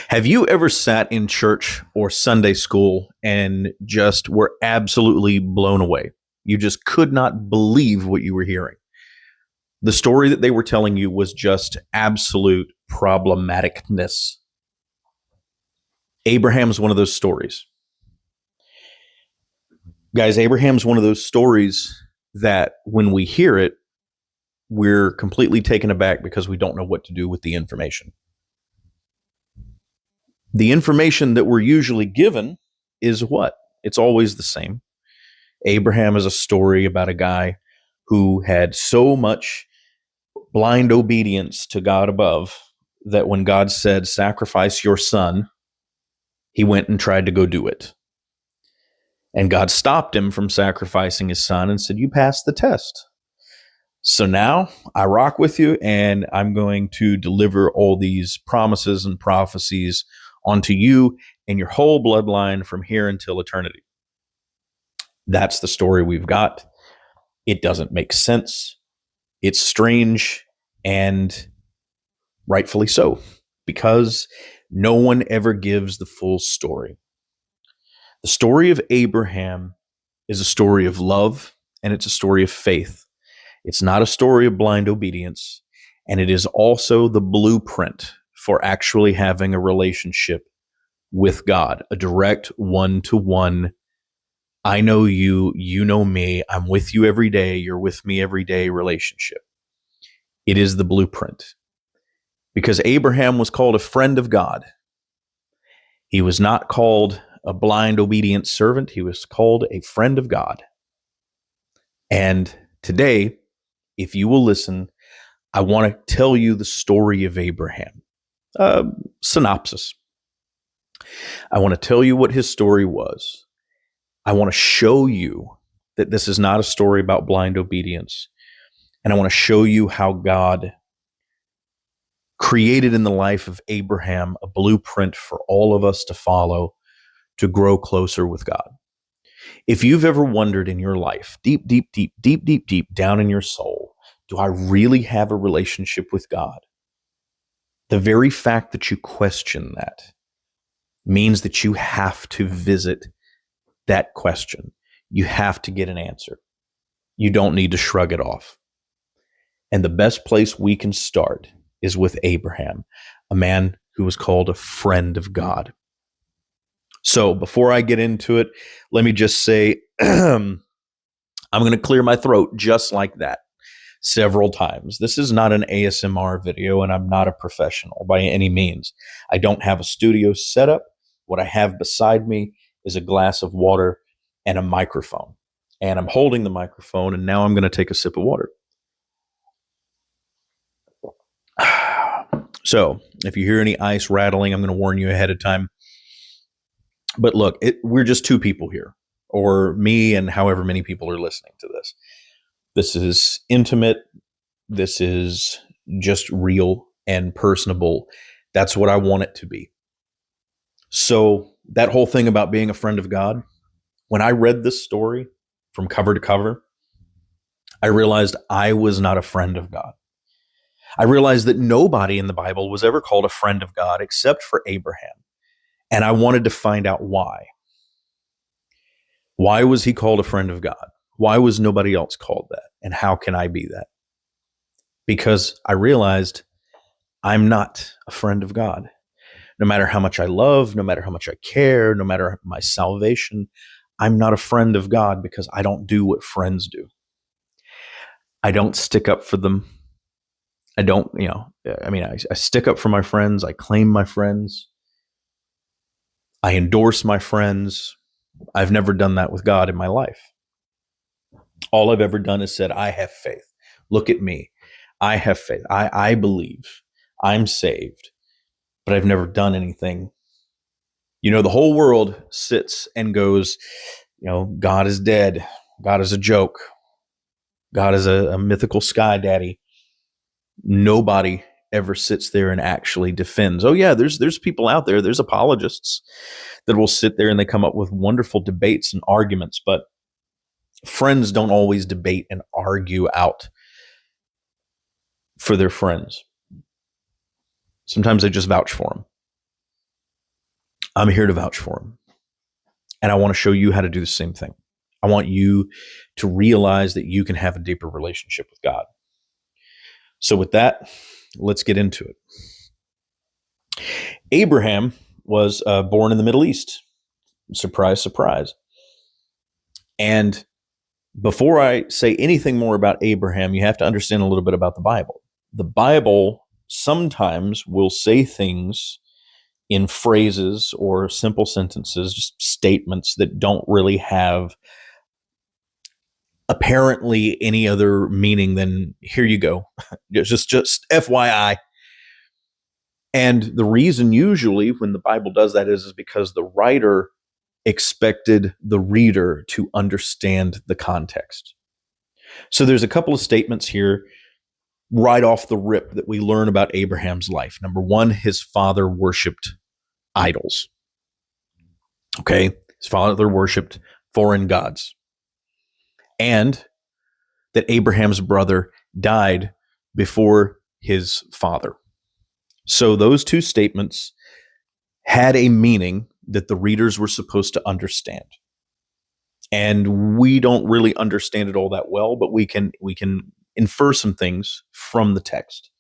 Have you ever sat in church or Sunday school and just were absolutely blown away? You just could not believe what you were hearing. The story that they were telling you was just absolute problematicness. Abraham's one of those stories. Guys, Abraham's one of those stories that when we hear it, we're completely taken aback because we don't know what to do with the information. The information that we're usually given is what? It's always the same. Abraham is a story about a guy who had so much blind obedience to God above that when God said, sacrifice your son, he went and tried to go do it. And God stopped him from sacrificing his son and said, you passed the test. So now I rock with you, and I'm going to deliver all these promises and prophecies onto you and your whole bloodline from here until eternity. That's the story we've got. It doesn't make sense. It's strange, and rightfully so, because no one ever gives the full story. The story of Abraham is a story of love, and it's a story of faith. It's not a story of blind obedience, and it is also the blueprint for actually having a relationship with God, a direct one-to-one, I know you, you know me, I'm with you every day, you're with me every day relationship. It is the blueprint. Because Abraham was called a friend of God. He was not called a blind, obedient servant. He was called a friend of God. And today, if you will listen, I want to tell you the story of Abraham. Synopsis. I want to tell you what his story was. I want to show you that this is not a story about blind obedience. And I want to show you how God created in the life of Abraham a blueprint for all of us to follow to grow closer with God. If you've ever wondered in your life, deep down in your soul, do I really have a relationship with God? The very fact that you question that means that you have to visit that question. You have to get an answer. You don't need to shrug it off. And the best place we can start is with Abraham, a man who was called a friend of God. So before I get into it, let me just say, I'm going to clear my throat just like that several times. This is not an ASMR video, and I'm not a professional by any means. I don't have a studio set up. What I have beside me is a glass of water and a microphone. And I'm holding the microphone, and now I'm going to take a sip of water. So if you hear any ice rattling, I'm going to warn you ahead of time. But look, we're just two people here, or me and however many people are listening to this. This is intimate. This is just real and personable. That's what I want it to be. So that whole thing about being a friend of God, when I read this story from cover to cover, I realized I was not a friend of God. I realized that nobody in the Bible was ever called a friend of God except for Abraham. And I wanted to find out why. Why was he called a friend of God? Why was nobody else called that? And how can I be that? Because I realized I'm not a friend of God. No matter how much I love, no matter how much I care, no matter my salvation, I'm not a friend of God because I don't do what friends do. I don't stick up for them. I don't, I stick up for my friends. I claim my friends. I endorse my friends. I've never done that with God in my life. All I've ever done is said, I have faith. Look at me. I have faith. I believe. I'm saved. But I've never done anything. The whole world sits and goes, God is dead. God is a joke. God is a mythical sky daddy. Nobody ever sits there and actually defends. Oh yeah, there's people out there, there's apologists that will sit there and they come up with wonderful debates and arguments, but friends don't always debate and argue out for their friends. Sometimes they just vouch for them. I'm here to vouch for him. And I want to show you how to do the same thing. I want you to realize that you can have a deeper relationship with God. So with that, let's get into it. Abraham was born in the Middle East. Surprise, surprise. And before I say anything more about Abraham, you have to understand a little bit about the Bible. The Bible sometimes will say things in phrases or simple sentences, just statements that don't really have apparently any other meaning than here you go. just FYI. And the reason usually when the Bible does that is because the writer expected the reader to understand the context. So there's a couple of statements here right off the rip that we learn about Abraham's life. Number one, his father worshiped idols. Okay, his father worshiped foreign gods. And that Abraham's brother died before his father. So those two statements had a meaning that the readers were supposed to understand. And we don't really understand it all that well, but we can infer some things from the text.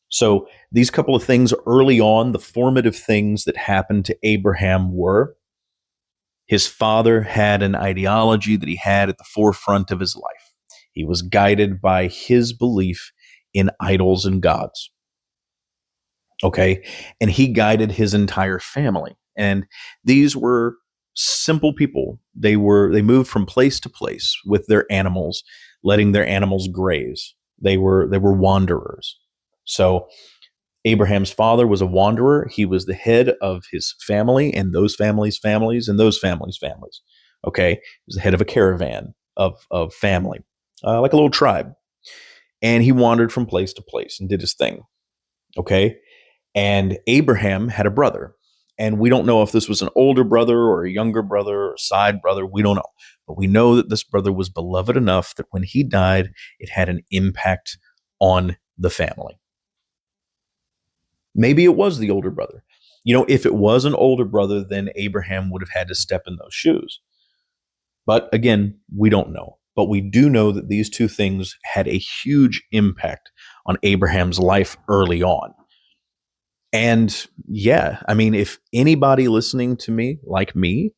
So these couple of things early on, the formative things that happened to Abraham were his father had an ideology that he had at the forefront of his life. He was guided by his belief in idols and gods. Okay. And he guided his entire family. And these were simple people. They moved from place to place with their animals, letting their animals graze. They were wanderers. So Abraham's father was a wanderer. He was the head of his family and those families' families and those families' families. Okay. He was the head of a caravan of family, like a little tribe. And he wandered from place to place and did his thing. Okay. And Abraham had a brother. And we don't know if this was an older brother or a younger brother or a side brother. We don't know. But we know that this brother was beloved enough that when he died, it had an impact on the family. Maybe it was the older brother. If it was an older brother, then Abraham would have had to step in those shoes. But again, we don't know. But we do know that these two things had a huge impact on Abraham's life early on. And yeah, I mean, if anybody listening to me, like me,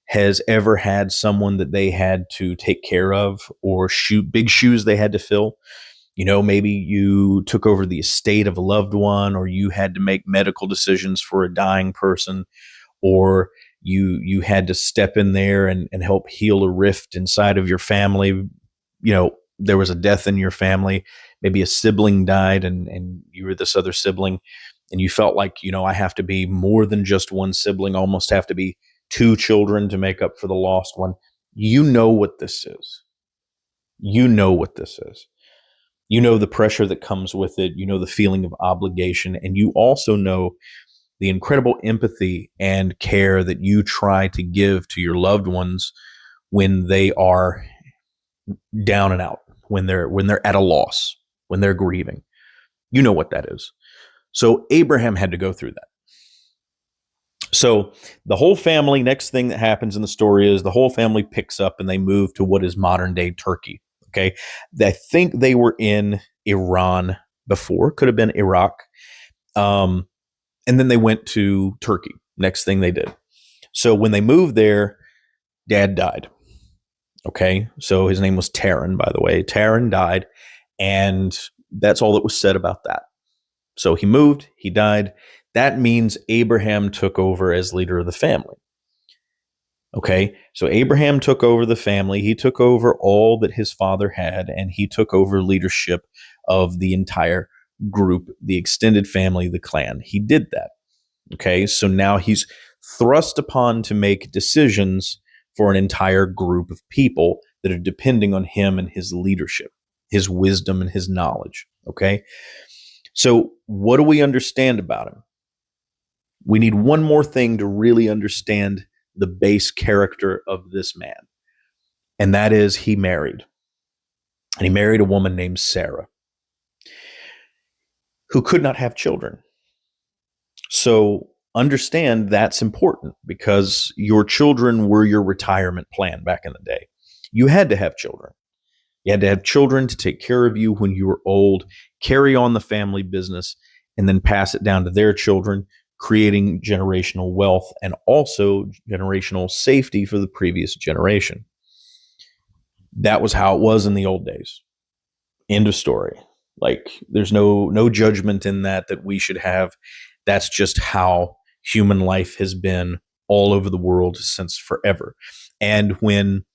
has ever had someone that they had to take care of or big shoes they had to fill, maybe you took over the estate of a loved one, or you had to make medical decisions for a dying person, or you had to step in there and help heal a rift inside of your family. There was a death in your family. Maybe a sibling died and you were this other sibling. And you felt like, I have to be more than just one sibling, almost have to be two children to make up for the lost one. You know what this is. You know what this is. You know the pressure that comes with it. You know the feeling of obligation. And you also know the incredible empathy and care that you try to give to your loved ones when they are down and out, when they're at a loss, when they're grieving. You know what that is. So Abraham had to go through that. So the whole family, next thing that happens in the story is the whole family picks up and they move to what is modern day Turkey. Okay. I think they were in Iran before, could have been Iraq. And then they went to Turkey. Next thing they did. So when they moved there, dad died. Okay. So his name was Taran, by the way. Taran died. And that's all that was said about that. So he moved, he died. That means Abraham took over as leader of the family. Okay, so Abraham took over the family. He took over all that his father had, and he took over leadership of the entire group, the extended family, the clan. He did that. Okay, so now he's thrust upon to make decisions for an entire group of people that are depending on him and his leadership, his wisdom and his knowledge. Okay. So what do we understand about him? We need one more thing to really understand the base character of this man. And that is he married. And he married a woman named Sarah, who could not have children. So understand that's important because your children were your retirement plan back in the day. You had to have children. You had to have children to take care of you when you were old, carry on the family business, and then pass it down to their children, creating generational wealth and also generational safety for the previous generation. That was how it was in the old days. End of story. Like there's no judgment in that we should have. That's just how human life has been all over the world since forever. And when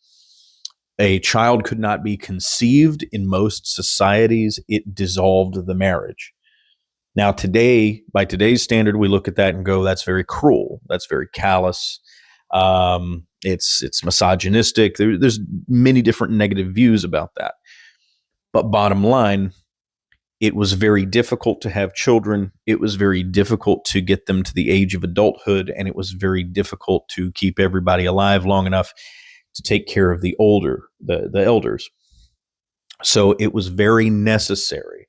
a child could not be conceived in most societies, it dissolved the marriage. Now today, by today's standard, we look at that and go, that's very cruel. That's very callous. It's misogynistic. There's many different negative views about that. But bottom line, it was very difficult to have children. It was very difficult to get them to the age of adulthood, and it was very difficult to keep everybody alive long enough to take care of the elders. So it was very necessary,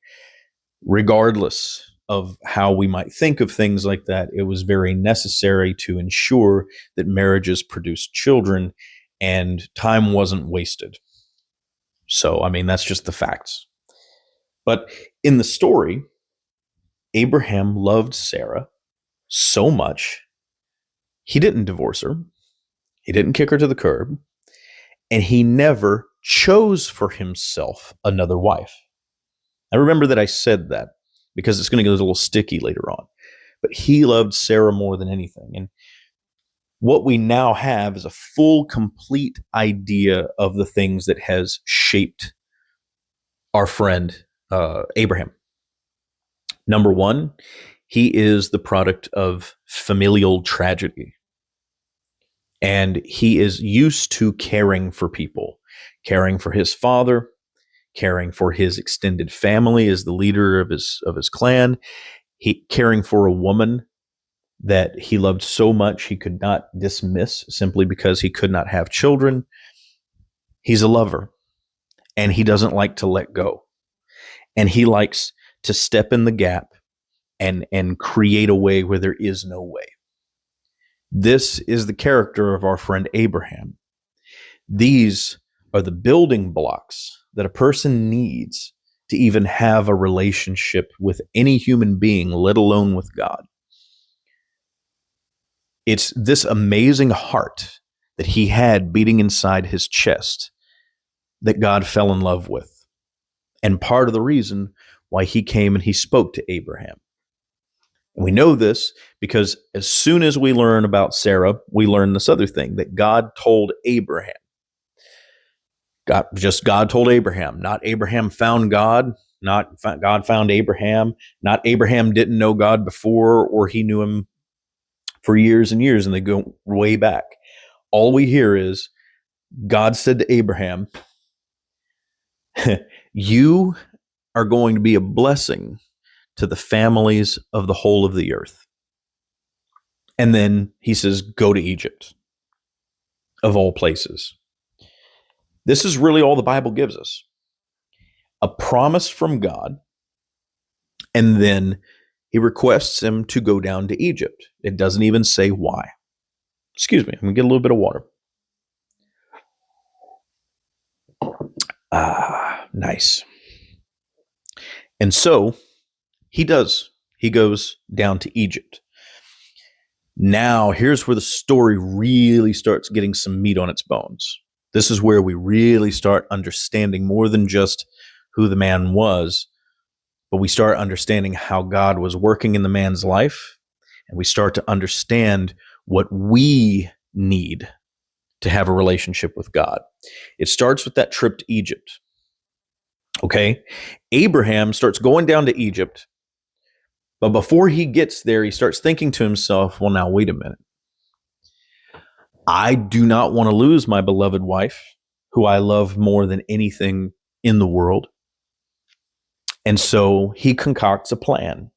regardless of how we might think of things like that. It was very necessary to ensure that marriages produced children and time wasn't wasted. So, I mean, that's just the facts. But in the story, Abraham loved Sarah so much, he didn't divorce her. He didn't kick her to the curb. And he never chose for himself another wife. I remember that I said that because it's going to get a little sticky later on. But he loved Sarah more than anything. And what we now have is a full, complete idea of the things that has shaped our friend Abraham. Number one, he is the product of familial tragedy. And he is used to caring for people, caring for his father, caring for his extended family as the leader of his clan, caring for a woman that he loved so much he could not dismiss simply because he could not have children. He's a lover, and he doesn't like to let go. And he likes to step in the gap and create a way where there is no way. This is the character of our friend Abraham. These are the building blocks that a person needs to even have a relationship with any human being, let alone with God. It's this amazing heart that he had beating inside his chest that God fell in love with. And part of the reason why he came and he spoke to Abraham. And we know this because as soon as we learn about Sarah, we learn this other thing, that God told Abraham. God told Abraham, not Abraham found God, not God found Abraham, not Abraham didn't know God before or he knew him for years and years, and they go way back. All we hear is God said to Abraham, you are going to be a blessing to the families of the whole of the earth. And then he says, go to Egypt, of all places. This is really all the Bible gives us. A promise from God, and then he requests him to go down to Egypt. It doesn't even say why. Excuse me, I'm going to get a little bit of water. Nice. And so he does. He goes down to Egypt. Now, here's where the story really starts getting some meat on its bones. This is where we really start understanding more than just who the man was, but we start understanding how God was working in the man's life, and we start to understand what we need to have a relationship with God. It starts with that trip to Egypt. Okay? Abraham starts going down to Egypt, but before he gets there, he starts thinking to himself, well, now, wait a minute. I do not want to lose my beloved wife, who I love more than anything in the world. And so he concocts a plan.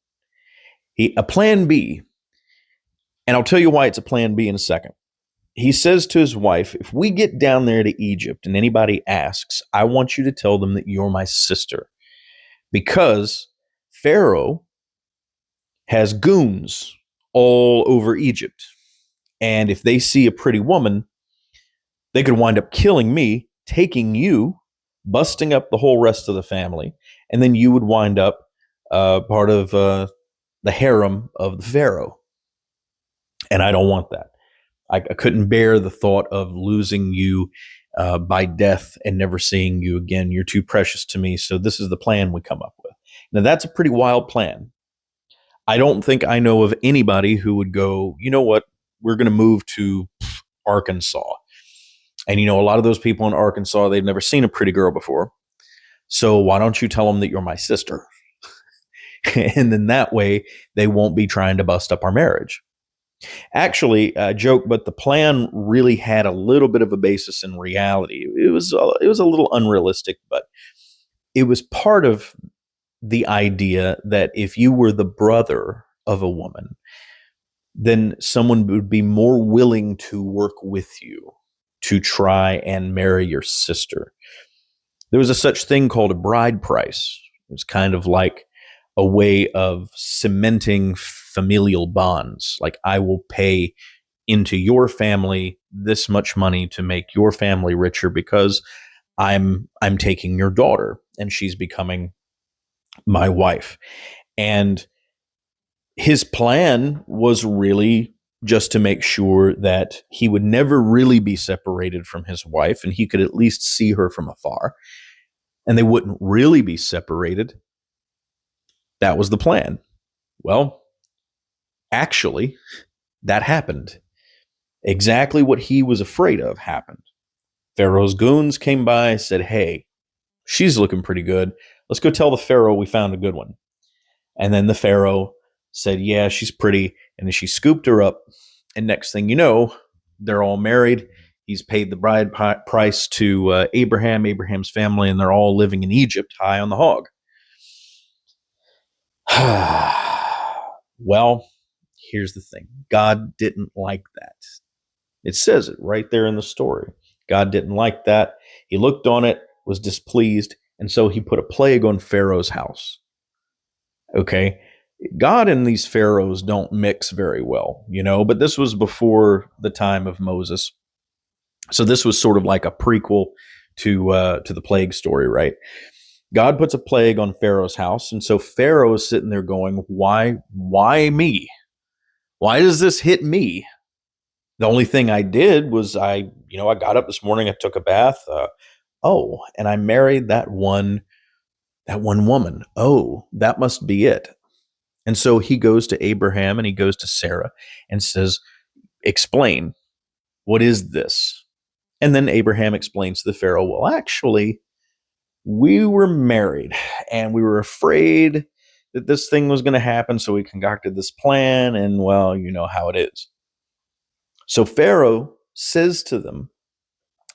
A plan B. And I'll tell you why it's a plan B in a second. He says to his wife, if we get down there to Egypt and anybody asks, I want you to tell them that you're my sister. Because Pharaoh has goons all over Egypt. And if they see a pretty woman, they could wind up killing me, taking you, busting up the whole rest of the family, and then you would wind up part of the harem of the Pharaoh. And I don't want that. I couldn't bear the thought of losing you by death and never seeing you again. You're too precious to me. So this is the plan we come up with. Now, that's a pretty wild plan. I don't think I know of anybody who would go, you know what, we're going to move to Arkansas. And, a lot of those people in Arkansas, they've never seen a pretty girl before. So why don't you tell them that you're my sister? And then that way they won't be trying to bust up our marriage. Actually, a joke, but the plan really had a little bit of a basis in reality. It was a little unrealistic, but it was part of the idea that if you were the brother of a woman, then someone would be more willing to work with you to try and marry your sister. There was a such thing called a bride price. It was kind of like a way of cementing familial bonds. Like, I will pay into your family this much money to make your family richer because I'm taking your daughter and she's becoming my wife. And his plan was really just to make sure that he would never really be separated from his wife and he could at least see her from afar and they wouldn't really be separated. That was the plan. Well, actually, that happened. Exactly what he was afraid of happened. Pharaoh's goons came by, said, hey, she's looking pretty good. Let's go tell the Pharaoh we found a good one. And then the Pharaoh said, yeah, she's pretty. And then she scooped her up. And next thing you know, they're all married. He's paid the bride price to Abraham's family, and they're all living in Egypt high on the hog. Well, here's the thing. God didn't like that. It says it right there in the story. God didn't like that. He looked on it, was displeased, and so he put a plague on Pharaoh's house. Okay? God and these pharaohs don't mix very well, but this was before the time of Moses. So this was sort of like a prequel to the plague story, right? God puts a plague on Pharaoh's house, and so Pharaoh is sitting there going, why me? Why does this hit me? The only thing I did was I got up this morning, I took a bath. And I married that one woman. Oh, that must be it. And so he goes to Abraham and he goes to Sarah and says, explain, what is this? And then Abraham explains to the Pharaoh, well, actually, we were married and we were afraid that this thing was going to happen. So we concocted this plan and, well, you know how it is. So Pharaoh says to them,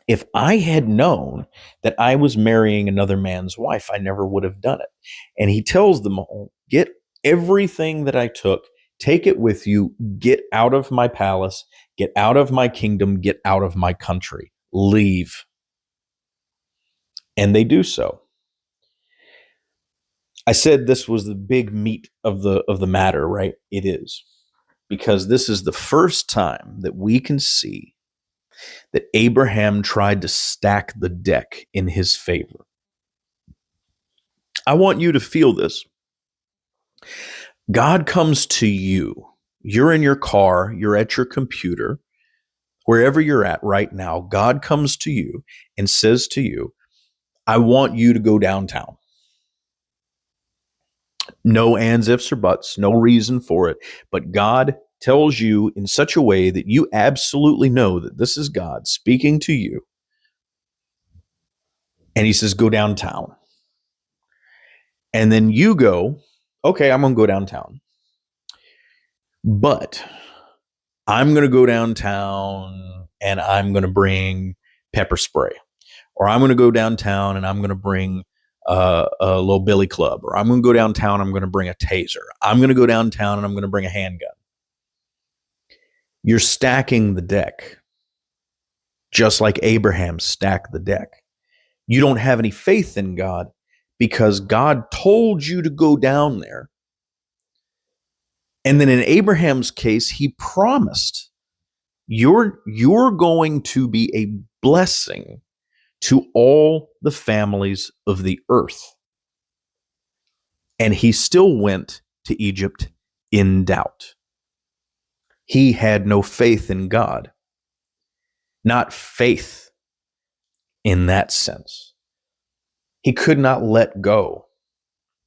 if I had known that I was marrying another man's wife, I never would have done it. And he tells them all, get everything that I took, take it with you, get out of my palace, get out of my kingdom, get out of my country, leave. And they do so. I said this was the big meat of the matter, right? It is. Because this is the first time that we can see that Abraham tried to stack the deck in his favor. I want you to feel this. God comes to you. You're in your car, you're at your computer, wherever you're at right now, God comes to you and says to you, I want you to go downtown. No ands, ifs, or buts, no reason for it. But God tells you in such a way that you absolutely know that this is God speaking to you. And he says, go downtown. And then you go, okay, I'm going to go downtown. But I'm going to go downtown and I'm going to bring pepper spray. Or I'm going to go downtown and I'm going to bring a little billy club. Or I'm going to go downtown, I'm going to bring a taser. I'm going to go downtown and I'm going to bring a handgun. You're stacking the deck, just like Abraham stacked the deck. You don't have any faith in God because God told you to go down there. And then in Abraham's case, he promised, you're going to be a blessing to all the families of the earth. And he still went to Egypt in doubt. He had no faith in God. Not faith in that sense. He could not let go.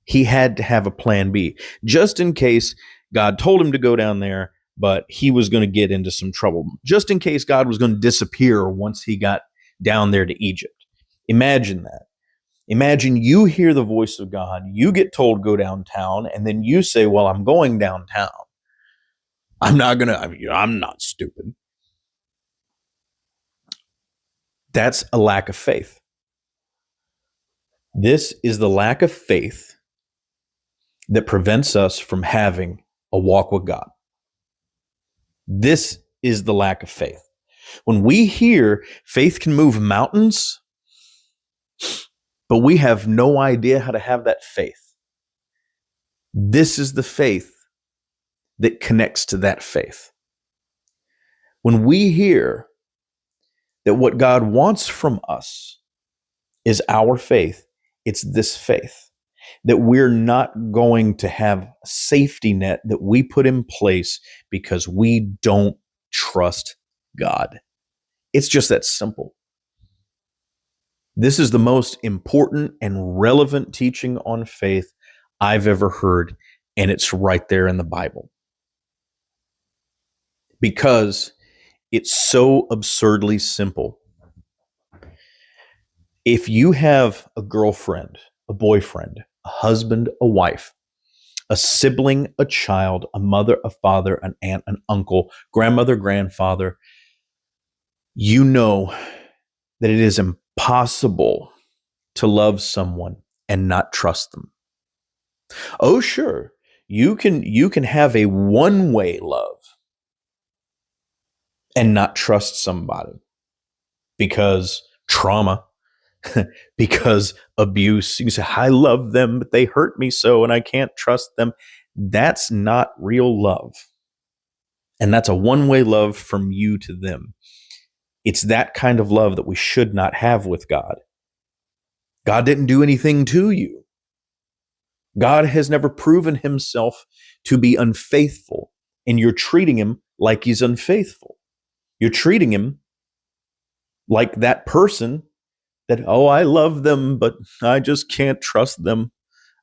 He had to have a plan B, just in case God told him to go down there, but he was going to get into some trouble. Just in case God was going to disappear once he got down there to Egypt. Imagine that. Imagine you hear the voice of God, you get told go downtown, and then you say, well, I'm going downtown. I'm not stupid. That's a lack of faith. This is the lack of faith that prevents us from having a walk with God. This is the lack of faith. When we hear faith can move mountains, but we have no idea how to have that faith, this is the faith that connects to that faith. When we hear that what God wants from us is our faith, it's this faith, that we're not going to have a safety net that we put in place because we don't trust God. It's just that simple. This is the most important and relevant teaching on faith I've ever heard, and it's right there in the Bible. Because it's so absurdly simple. If you have a girlfriend, a boyfriend, a husband, a wife, a sibling, a child, a mother, a father, an aunt, an uncle, grandmother, grandfather, you know that it is impossible to love someone and not trust them. Oh, sure, you can have a one-way love and not trust somebody because trauma, because abuse. You say, I love them, but they hurt me so, and I can't trust them. That's not real love. And that's a one-way love from you to them. It's that kind of love that we should not have with God. God didn't do anything to you. God has never proven himself to be unfaithful, and you're treating him like he's unfaithful. You're treating him like that person that, oh, I love them, but I just can't trust them.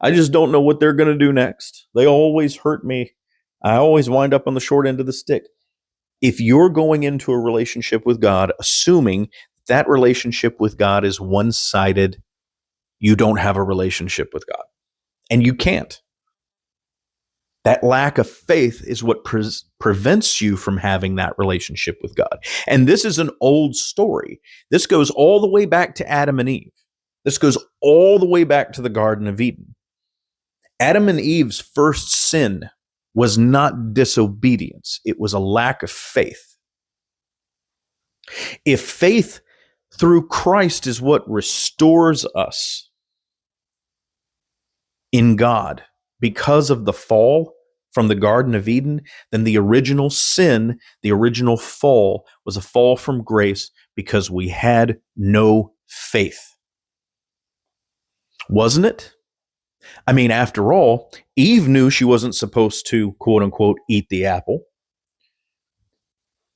I just don't know what they're going to do next. They always hurt me. I always wind up on the short end of the stick. If you're going into a relationship with God, assuming that relationship with God is one-sided, you don't have a relationship with God. And you can't. That lack of faith is what prevents you from having that relationship with God. And this is an old story. This goes all the way back to Adam and Eve. This goes all the way back to the Garden of Eden. Adam and Eve's first sin was not disobedience. It was a lack of faith. If faith through Christ is what restores us in God because of the fall from the Garden of Eden, then the original sin, the original fall, was a fall from grace because we had no faith. Wasn't it? I mean, after all, Eve knew she wasn't supposed to, quote unquote, eat the apple.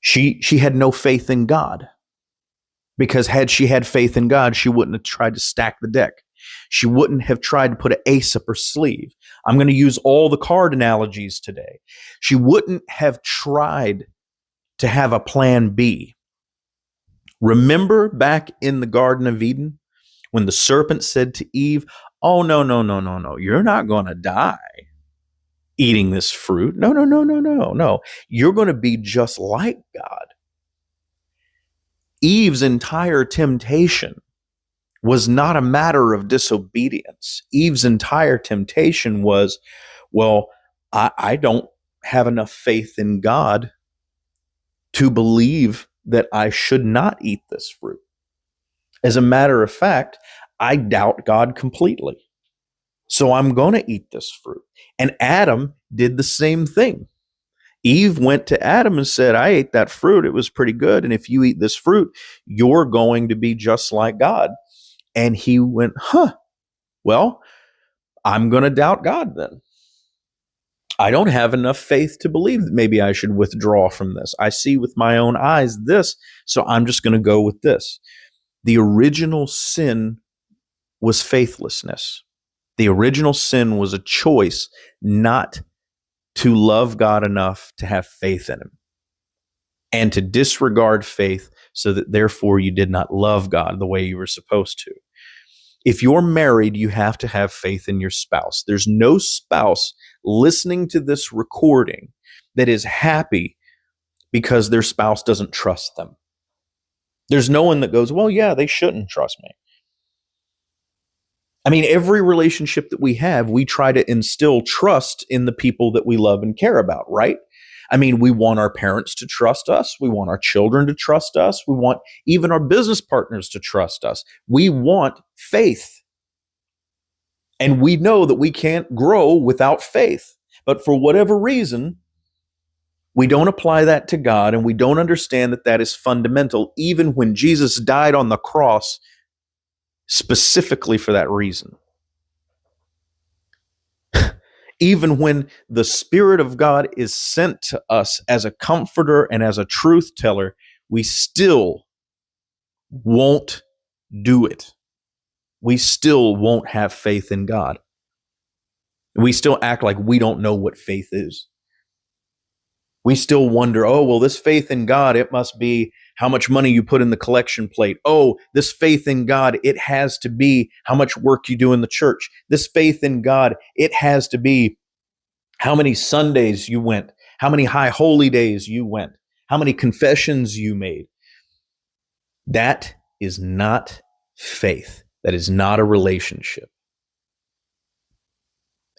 She had no faith in God. Because had she had faith in God, she wouldn't have tried to stack the deck. She wouldn't have tried to put an ace up her sleeve. I'm going to use all the card analogies today. She wouldn't have tried to have a plan B. Remember back in the Garden of Eden when the serpent said to Eve, oh, no, you're not going to die eating this fruit. No. You're going to be just like God. Eve's entire temptation was not a matter of disobedience. Eve's entire temptation was, well, I don't have enough faith in God to believe that I should not eat this fruit. As a matter of fact, I doubt God completely. So I'm going to eat this fruit. And Adam did the same thing. Eve went to Adam and said, I ate that fruit. It was pretty good. And if you eat this fruit, you're going to be just like God. And he went, well, I'm going to doubt God then. I don't have enough faith to believe that maybe I should withdraw from this. I see with my own eyes this, so I'm just going to go with this. The original sin was faithlessness. The original sin was a choice not to love God enough to have faith in him and to disregard faith so that therefore you did not love God the way you were supposed to. If you're married, you have to have faith in your spouse. There's no spouse listening to this recording that is happy because their spouse doesn't trust them. There's no one that goes, well, yeah, they shouldn't trust me. I mean, every relationship that we have, we try to instill trust in the people that we love and care about, right? I mean, we want our parents to trust us. We want our children to trust us. We want even our business partners to trust us. We want faith. And we know that we can't grow without faith. But for whatever reason, we don't apply that to God, and we don't understand that that is fundamental, even when Jesus died on the cross specifically for that reason. Even when the Spirit of God is sent to us as a comforter and as a truth teller, we still won't do it. We still won't have faith in God. We still act like we don't know what faith is. We still wonder, oh, well, this faith in God, it must be how much money you put in the collection plate. Oh, this faith in God, it has to be how much work you do in the church. This faith in God, it has to be how many Sundays you went, how many high holy days you went, how many confessions you made. That is not faith. That is not a relationship.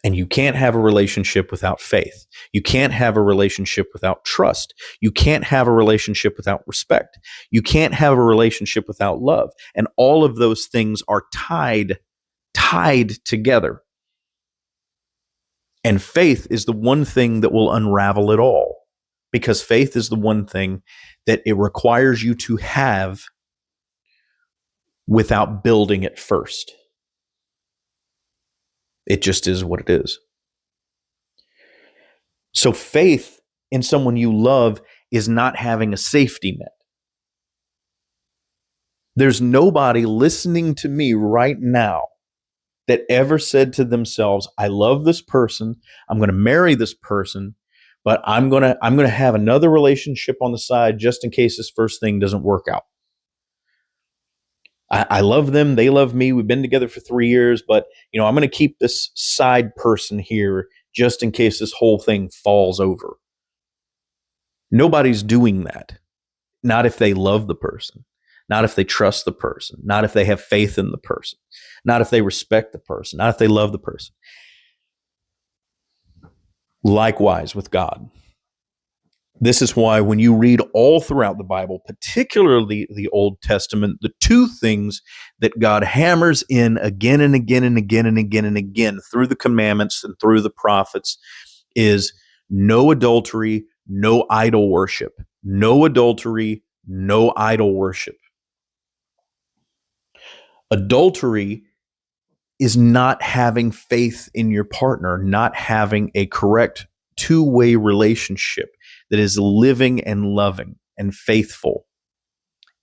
And you can't have a relationship without faith. You can't have a relationship without trust. You can't have a relationship without respect. You can't have a relationship without love. And all of those things are tied together. And faith is the one thing that will unravel it all, because faith is the one thing that it requires you to have without building it first. It just is what it is. So faith in someone you love is not having a safety net. There's nobody listening to me right now that ever said to themselves, I love this person, I'm going to marry this person, but I'm going to have another relationship on the side just in case this first thing doesn't work out. I love them, they love me, we've been together for 3 years, but I'm going to keep this side person here just in case this whole thing falls over. Nobody's doing that. Not if they love the person, not if they trust the person, not if they have faith in the person, not if they respect the person, not if they love the person. Likewise with God. This is why when you read all throughout the Bible, particularly the Old Testament, the two things that God hammers in again and again and again and again and again through the commandments and through the prophets is no adultery, no idol worship. No adultery, no idol worship. Adultery is not having faith in your partner, not having a correct two-way relationship that is living and loving and faithful.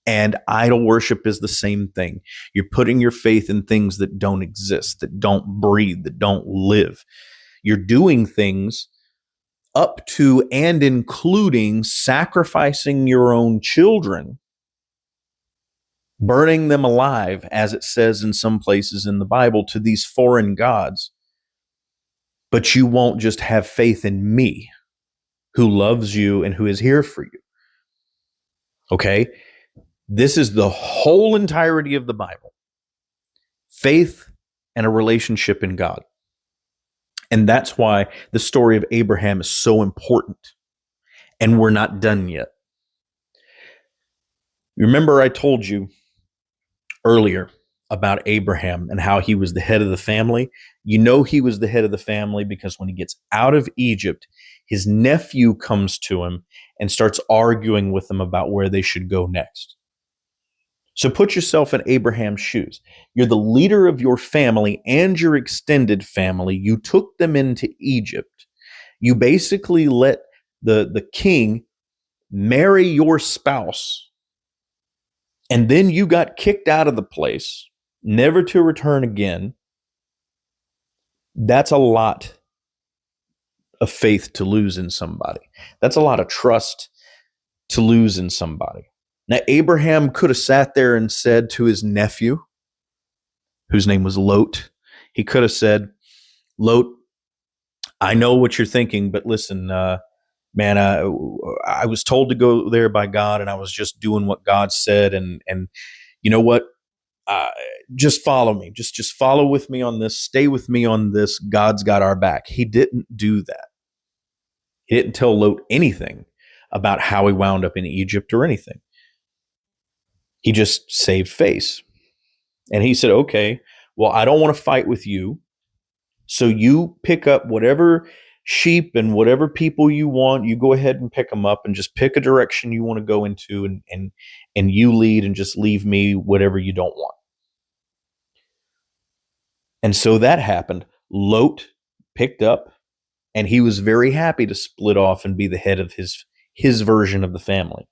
And idol worship is the same thing. You're putting your faith in things that don't exist, that don't breathe, that don't live. You're doing things up to and including sacrificing your own children, burning them alive, as it says in some places in the Bible, to these foreign gods. But you won't just have faith in me, who loves you and who is here for you. Okay? This is the whole entirety of the Bible. Faith and a relationship in God. And that's why the story of Abraham is so important. And we're not done yet. Remember I told you earlier about Abraham and how he was the head of the family. You know he was the head of the family because when he gets out of Egypt, his nephew comes to him and starts arguing with him about where they should go next. So put yourself in Abraham's shoes. You're the leader of your family and your extended family. You took them into Egypt. You basically let the king marry your spouse, and then you got kicked out of the place, never to return again. That's a lot of faith to lose in somebody. That's a lot of trust to lose in somebody. Now, Abraham could have sat there and said to his nephew, whose name was Lot, he could have said, Lot, I know what you're thinking, but listen, man, I was told to go there by God, and I was just doing what God said. And you know what? Just follow me. Just follow with me on this. Stay with me on this. God's got our back. He didn't do that. He didn't tell Lot anything about how he wound up in Egypt or anything. He just saved face. And he said, okay, well, I don't want to fight with you. So you pick up whatever sheep and whatever people you want. You go ahead and pick them up and just pick a direction you want to go into, and you lead, and just leave me whatever you don't want. And so that happened. Lot picked up, and he was very happy to split off and be the head of his version of the family.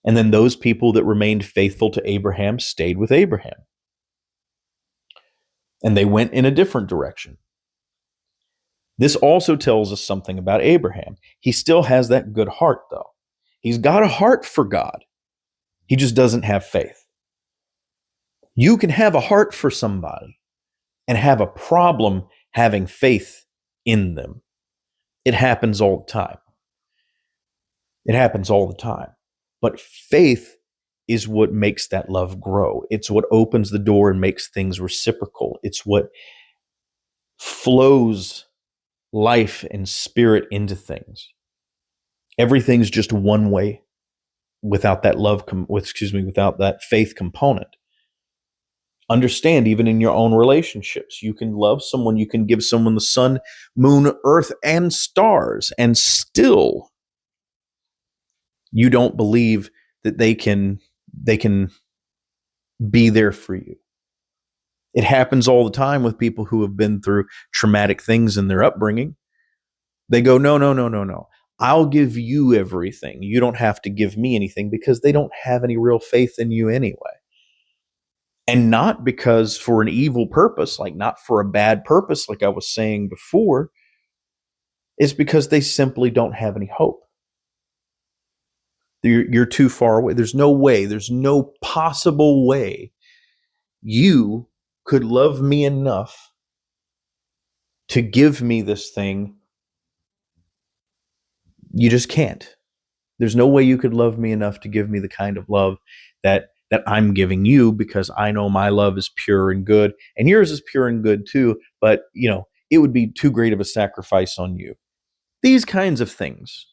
And then those people that remained faithful to Abraham stayed with Abraham. And they went in a different direction. This also tells us something about Abraham. He still has that good heart, though. He's got a heart for God. He just doesn't have faith. You can have a heart for somebody and have a problem having faith in them. It happens all the time. It happens all the time. But faith is what makes that love grow. It's what opens the door and makes things reciprocal. It's what flows life and spirit into things. Everything's just one way without that without that faith component. Understand, even in your own relationships, you can love someone, you can give someone the sun, moon, earth, and stars, and still you don't believe that they can be there for you. It happens all the time with people who have been through traumatic things in their upbringing. They go, no, no, no, no, no. I'll give you everything. You don't have to give me anything, because they don't have any real faith in you anyway. And not because for an evil purpose, like not for a bad purpose, like I was saying before. It's because they simply don't have any hope. You're too far away. There's no way. There's no possible way you could love me enough to give me this thing. You just can't. There's no way you could love me enough to give me the kind of love that I'm giving you, because I know my love is pure and good, and yours is pure and good too, but it would be too great of a sacrifice on you. These kinds of things.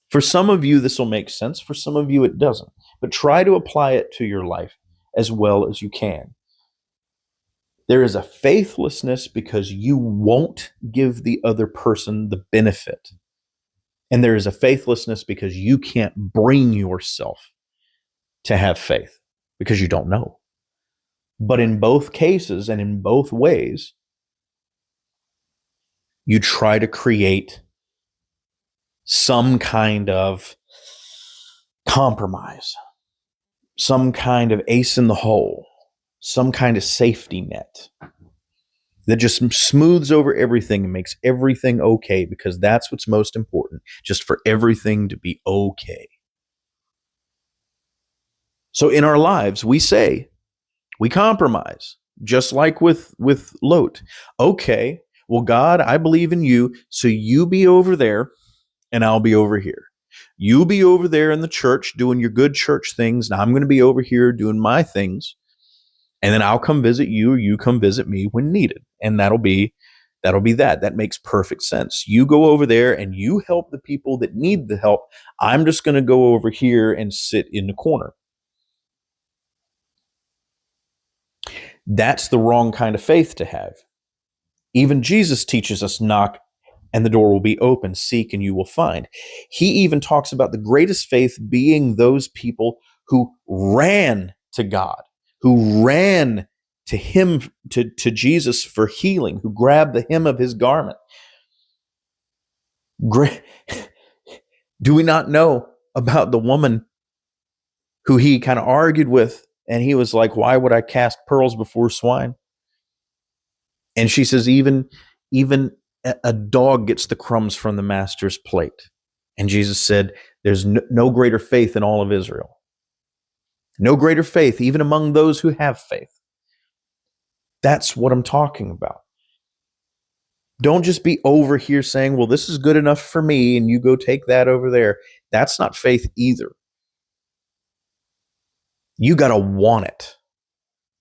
For some of you, this will make sense. For some of you, it doesn't. But try to apply it to your life as well as you can. There is a faithlessness because you won't give the other person the benefit. And there is a faithlessness because you can't bring yourself to have faith, because you don't know. But in both cases and in both ways, you try to create some kind of compromise, some kind of ace in the hole, some kind of safety net that just smooths over everything and makes everything okay, because that's what's most important, just for everything to be okay. So in our lives, we compromise, just like with Lot. Okay, well, God, I believe in you, so you be over there and I'll be over here. You be over there in the church doing your good church things, and I'm going to be over here doing my things. And then I'll come visit you, or you come visit me when needed. And that'll be that. That makes perfect sense. You go over there and you help the people that need the help. I'm just going to go over here and sit in the corner. That's the wrong kind of faith to have. Even Jesus teaches us, knock and the door will be open, seek and you will find. He even talks about the greatest faith being those people who ran to God, who ran to him, to Jesus for healing, who grabbed the hem of his garment. Do we not know about the woman who he kind of argued with? And he was like, why would I cast pearls before swine? And she says, even a dog gets the crumbs from the master's plate. And Jesus said, there's no greater faith in all of Israel. No greater faith, even among those who have faith. That's what I'm talking about. Don't just be over here saying, well, this is good enough for me, and you go take that over there. That's not faith either. You got to want it.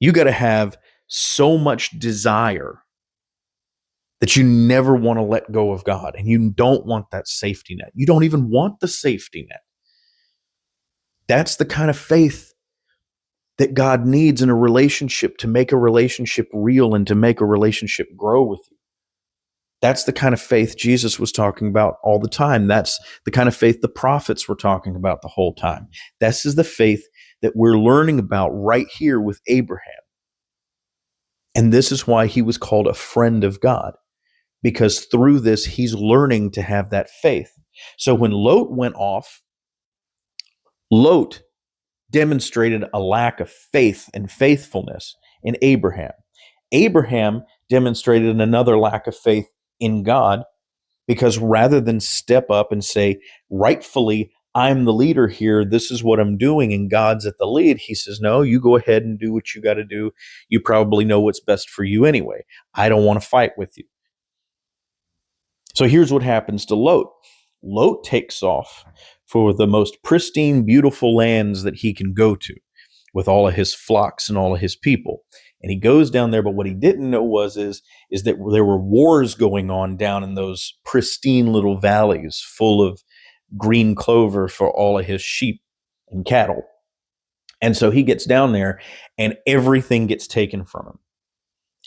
You got to have so much desire that you never want to let go of God, and you don't want that safety net. You don't even want the safety net. That's the kind of faith that God needs in a relationship to make a relationship real and to make a relationship grow with you. That's the kind of faith Jesus was talking about all the time. That's the kind of faith the prophets were talking about the whole time. This is the faith that we're learning about right here with Abraham. And this is why he was called a friend of God, because through this, he's learning to have that faith. So when Lot went off, Lot demonstrated a lack of faith and faithfulness in Abraham. Abraham demonstrated another lack of faith in God, because rather than step up and say, rightfully, I'm the leader here, this is what I'm doing, and God's at the lead, he says, no, you go ahead and do what you got to do. You probably know what's best for you anyway. I don't want to fight with you. So here's what happens to Lot. Lot takes off for the most pristine, beautiful lands that he can go to with all of his flocks and all of his people. And he goes down there, but what he didn't know is that there were wars going on down in those pristine little valleys full of green clover for all of his sheep and cattle. And so he gets down there and everything gets taken from him.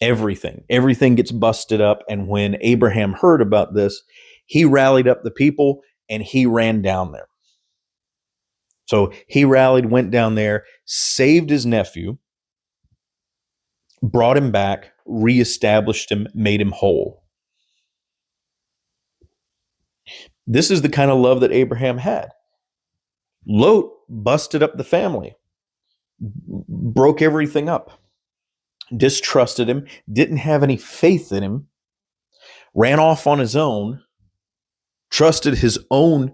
Everything gets busted up. And when Abraham heard about this, he rallied up the people and he ran down there. So he rallied, went down there, saved his nephew, brought him back, reestablished him, made him whole. This is the kind of love that Abraham had. Lot busted up the family, broke everything up, distrusted him, didn't have any faith in him, ran off on his own, trusted his own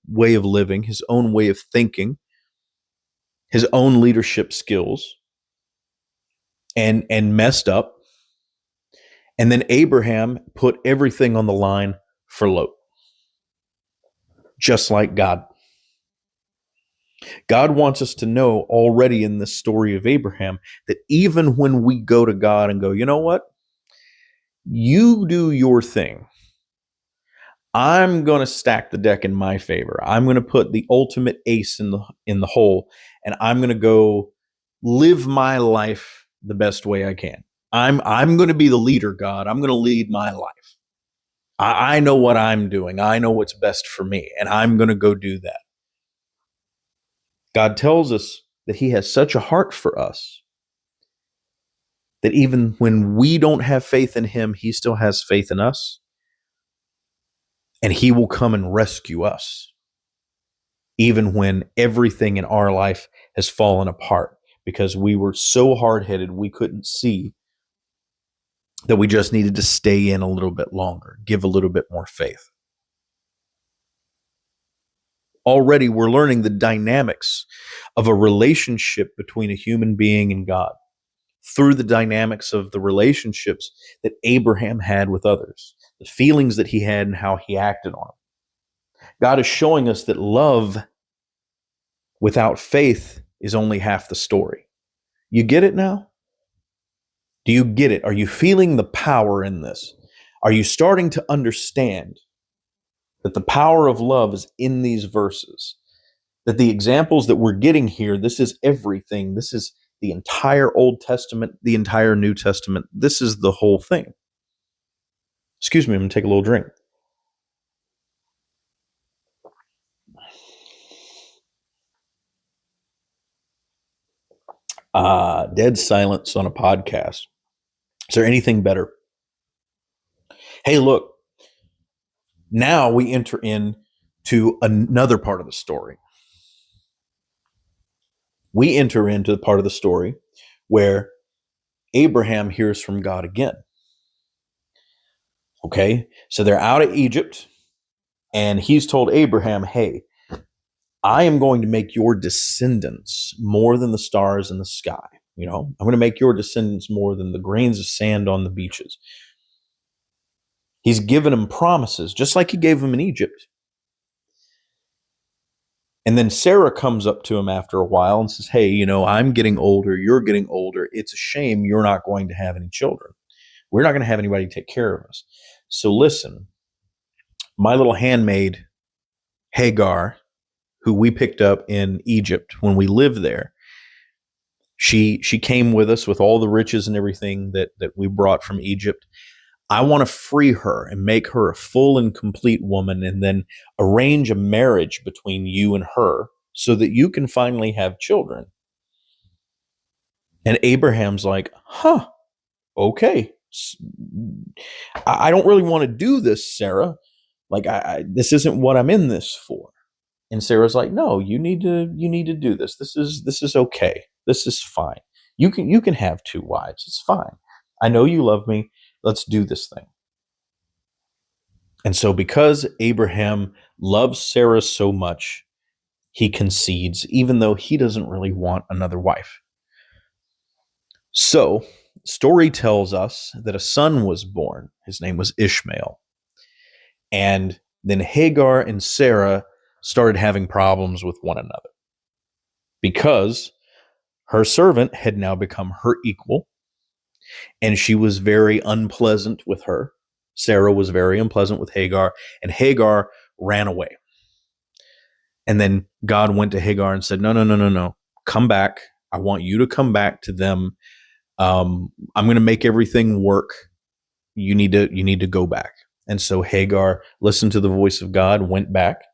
way of living, his own way of thinking, his own leadership skills, and messed up. And then Abraham put everything on the line for Lot, just like God. God wants us to know already in this story of Abraham that even when we go to God and go, you know what? You do your thing. I'm going to stack the deck in my favor. I'm going to put the ultimate ace in the hole, and I'm going to go live my life the best way I can. I'm going to be the leader, God. I'm going to lead my life. I know what I'm doing. I know what's best for me, and I'm going to go do that. God tells us that he has such a heart for us that even when we don't have faith in him, he still has faith in us. And he will come and rescue us, even when everything in our life has fallen apart, because we were so hard-headed we couldn't see that we just needed to stay in a little bit longer, give a little bit more faith. Already we're learning the dynamics of a relationship between a human being and God through the dynamics of the relationships that Abraham had with others, the feelings that he had and how he acted on them. God is showing us that love without faith is only half the story. You get it now? Do you get it? Are you feeling the power in this? Are you starting to understand that the power of love is in these verses? That the examples that we're getting here, this is everything. This the entire Old Testament, the entire New Testament. This is the whole thing. Excuse me, I'm going to take a little drink. Dead silence on a podcast. Is there anything better? Hey, look, now we enter into another part of the story. We enter into the part of the story where Abraham hears from God again. Okay, so they're out of Egypt, and he's told Abraham, hey, I am going to make your descendants more than the stars in the sky. You know, I'm going to make your descendants more than the grains of sand on the beaches. He's given him promises, just like he gave him in Egypt. And then Sarah comes up to him after a while and says, hey, you know, I'm getting older. You're getting older. It's a shame you're not going to have any children. We're not going to have anybody take care of us. So listen, my little handmaid, Hagar, who we picked up in Egypt when we lived there, she came with us with all the riches and everything that we brought from Egypt. I want to free her and make her a full and complete woman, and then arrange a marriage between you and her so that you can finally have children. And Abraham's like, huh, okay. I don't really want to do this, Sarah. Like, this isn't what I'm in this for. And Sarah's like, no, you need to do this. This is okay. This is fine. You can have 2 wives. It's fine. I know you love me. Let's do this thing. And so because Abraham loves Sarah so much, he concedes, even though he doesn't really want another wife. So, story tells us that a son was born. His name was Ishmael. And then Hagar and Sarah started having problems with one another because her servant had now become her equal, and she was very unpleasant with her. Sarah was very unpleasant with Hagar, and Hagar ran away. And then God went to Hagar and said, no. Come back. I want you to come back to them. I'm going to make everything work. You need to go back. And so Hagar listened to the voice of God, went back.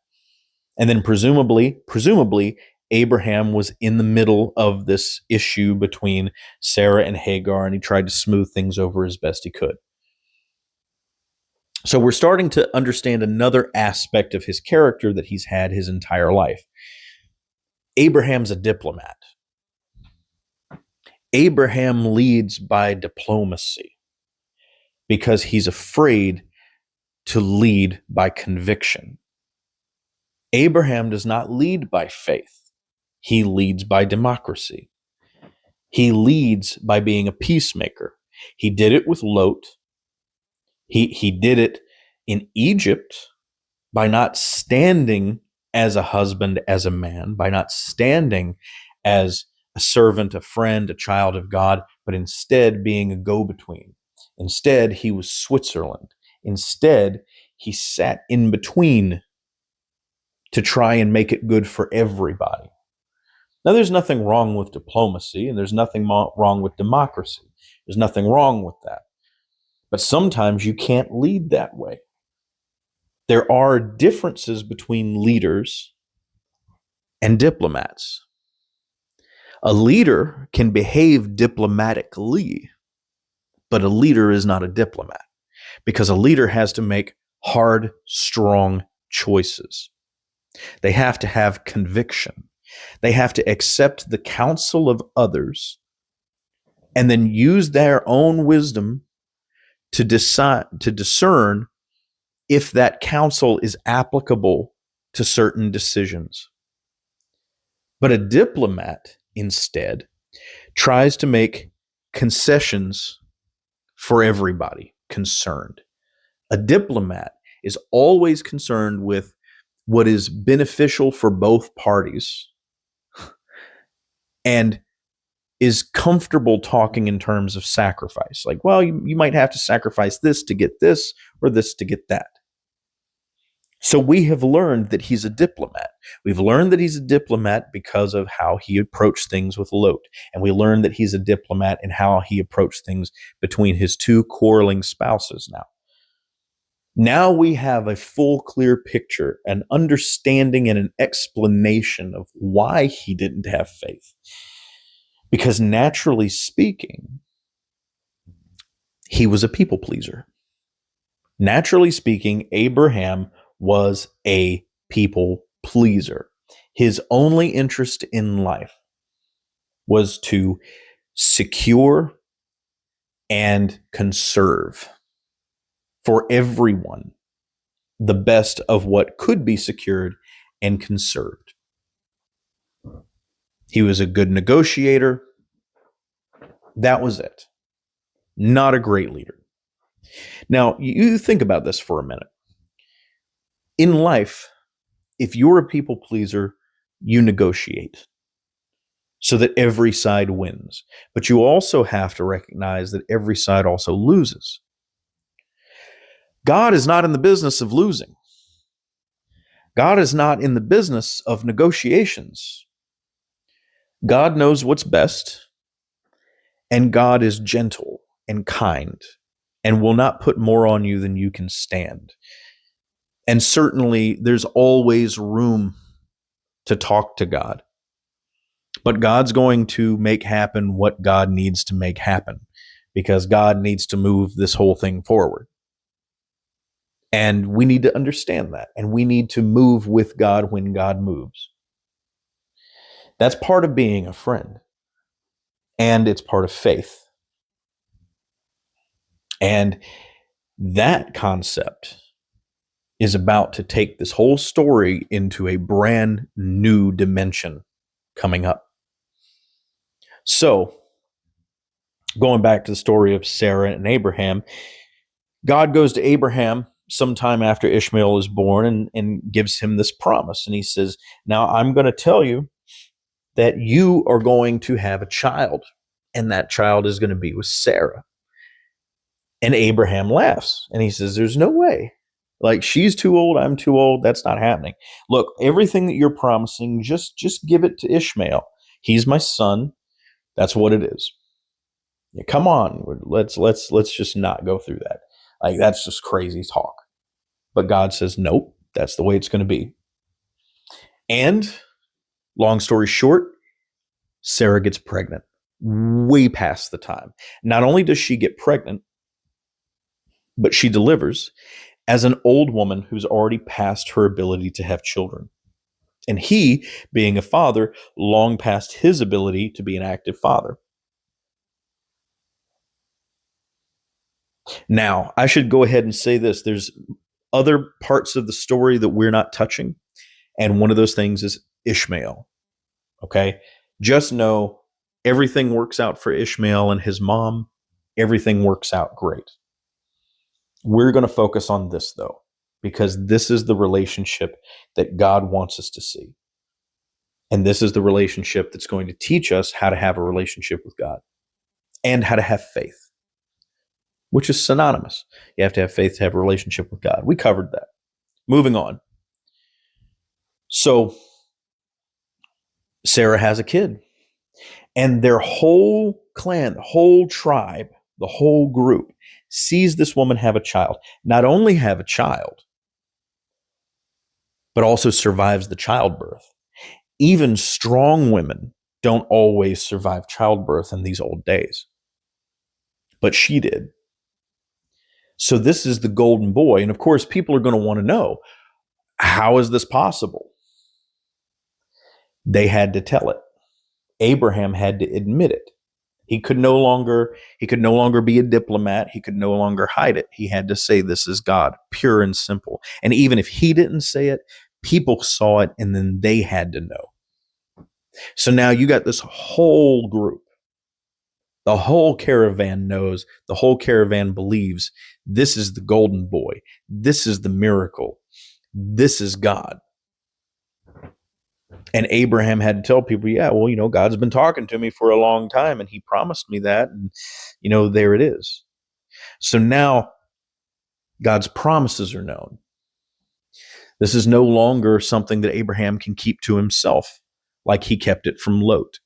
And then presumably, Abraham was in the middle of this issue between Sarah and Hagar, and he tried to smooth things over as best he could. So we're starting to understand another aspect of his character that he's had his entire life. Abraham's a diplomat. Abraham leads by diplomacy because he's afraid to lead by conviction. Abraham does not lead by faith. He leads by democracy. He leads by being a peacemaker. He did it with Lot. He did it in Egypt by not standing as a husband, as a man, by not standing as a servant, a friend, a child of God, but instead being a go-between. Instead, he was Switzerland. Instead, he sat in between to try and make it good for everybody. Now, there's nothing wrong with diplomacy, and there's nothing wrong with democracy. There's nothing wrong with that. But sometimes you can't lead that way. There are differences between leaders and diplomats. A leader can behave diplomatically, but a leader is not a diplomat, because a leader has to make hard, strong choices. They have to have conviction. They have to accept the counsel of others and then use their own wisdom to discern if that counsel is applicable to certain decisions. But a diplomat, instead, tries to make concessions for everybody concerned. A diplomat is always concerned with what is beneficial for both parties and is comfortable talking in terms of sacrifice. Like, well, you might have to sacrifice this to get this or this to get that. So we have learned that he's a diplomat. We've learned that he's a diplomat because of how he approached things with Lot. And we learned that he's a diplomat in how he approached things between his two quarreling spouses now. Now we have a full, clear picture, an understanding and an explanation of why he didn't have faith. Because naturally speaking, he was a people pleaser. Naturally speaking, Abraham was a people pleaser. His only interest in life was to secure and conserve for everyone the best of what could be secured and conserved. He was a good negotiator. That was it. Not a great leader. Now, you think about this for a minute. In life, if you're a people pleaser, you negotiate so that every side wins. But you also have to recognize that every side also loses. God is not in the business of losing. God is not in the business of negotiations. God knows what's best, and God is gentle and kind and will not put more on you than you can stand. And certainly, there's always room to talk to God. But God's going to make happen what God needs to make happen because God needs to move this whole thing forward. And we need to understand that. And we need to move with God when God moves. That's part of being a friend. And it's part of faith. And that concept is about to take this whole story into a brand new dimension coming up. So, going back to the story of Sarah and Abraham, God goes to Abraham sometime after Ishmael is born and gives him this promise. And he says, now I'm going to tell you that you are going to have a child, and that child is going to be with Sarah. And Abraham laughs, and he says, there's no way. Like, she's too old, I'm too old. That's not happening. Look, everything that you're promising, just give it to Ishmael. He's my son. That's what it is. Yeah, come on, let's just not go through that. Like, that's just crazy talk. But God says, nope, that's the way it's going to be. And long story short, Sarah gets pregnant way past the time. Not only does she get pregnant, but she delivers as an old woman who's already past her ability to have children. And he, being a father, long past his ability to be an active father. Now, I should go ahead and say this. There's other parts of the story that we're not touching. And one of those things is Ishmael. Okay? Just know everything works out for Ishmael and his mom. Everything works out great. We're going to focus on this, though, because this is the relationship that God wants us to see. And this is the relationship that's going to teach us how to have a relationship with God and how to have faith, which is synonymous. You have to have faith to have a relationship with God. We covered that. Moving on. So Sarah has a kid, and their whole clan, the whole tribe, the whole group sees this woman have a child. Not only have a child, but also survives the childbirth. Even strong women don't always survive childbirth in these old days. But she did. So this is the golden boy. And of course, people are going to want to know, how is this possible? They had to tell it. Abraham had to admit it. He could no longer be a diplomat. He could no longer hide it. He had to say, this is God, pure and simple. And even if he didn't say it, people saw it, and then they had to know. So now you got this whole group. The whole caravan knows, the whole caravan believes this is the golden boy. This is the miracle. This is God. And Abraham had to tell people, yeah, well, God's been talking to me for a long time, and he promised me that. And, there it is. So now God's promises are known. This is no longer something that Abraham can keep to himself like he kept it from Lot.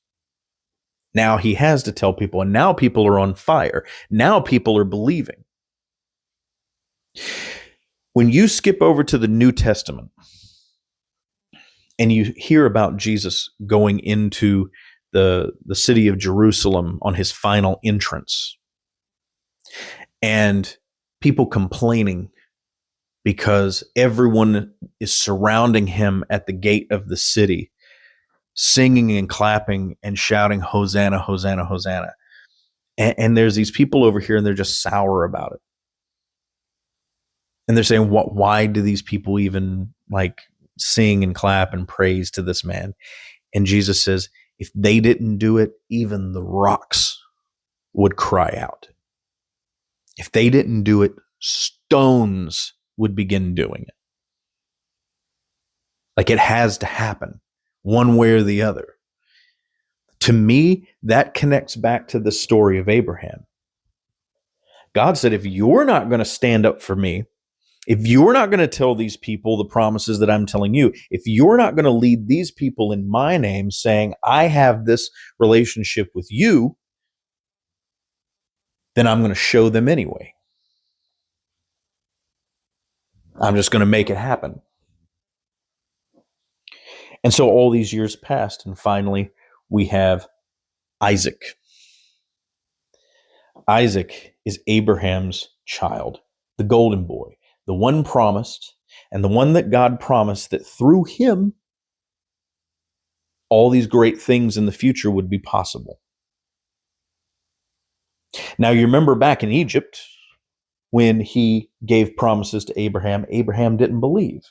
Now he has to tell people, and now people are on fire. Now people are believing. When you skip over to the New Testament and you hear about Jesus going into the city of Jerusalem on his final entrance, and people complaining because everyone is surrounding him at the gate of the city, singing and clapping and shouting, Hosanna, Hosanna, Hosanna. And there's these people over here and they're just sour about it. And they're saying, why do these people even like sing and clap and praise to this man? And Jesus says, if they didn't do it, even the rocks would cry out. If they didn't do it, stones would begin doing it. Like it has to happen one way or the other. To me, that connects back to the story of Abraham. God said, if you're not going to stand up for me, if you're not going to tell these people the promises that I'm telling you, if you're not going to lead these people in my name saying, I have this relationship with you, then I'm going to show them anyway. I'm just going to make it happen. And so all these years passed, and finally we have Isaac. Isaac is Abraham's child, the golden boy, the one promised, and the one that God promised that through him, all these great things in the future would be possible. Now, you remember back in Egypt, when he gave promises to Abraham, Abraham didn't believe.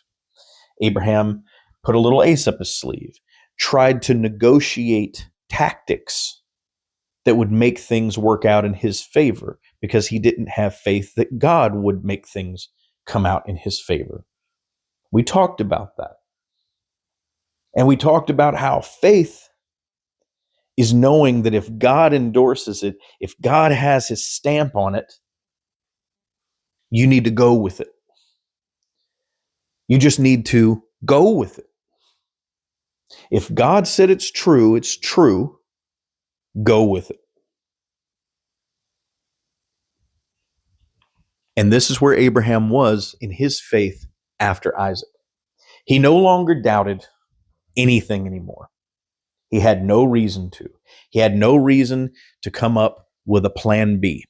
Abraham put a little ace up his sleeve, tried to negotiate tactics that would make things work out in his favor because he didn't have faith that God would make things come out in his favor. We talked about that. And we talked about how faith is knowing that if God endorses it, if God has his stamp on it, you need to go with it. You just need to go with it. If God said it's true, go with it. And this is where Abraham was in his faith after Isaac. He no longer doubted anything anymore. He had no reason to. He had no reason to come up with a plan B.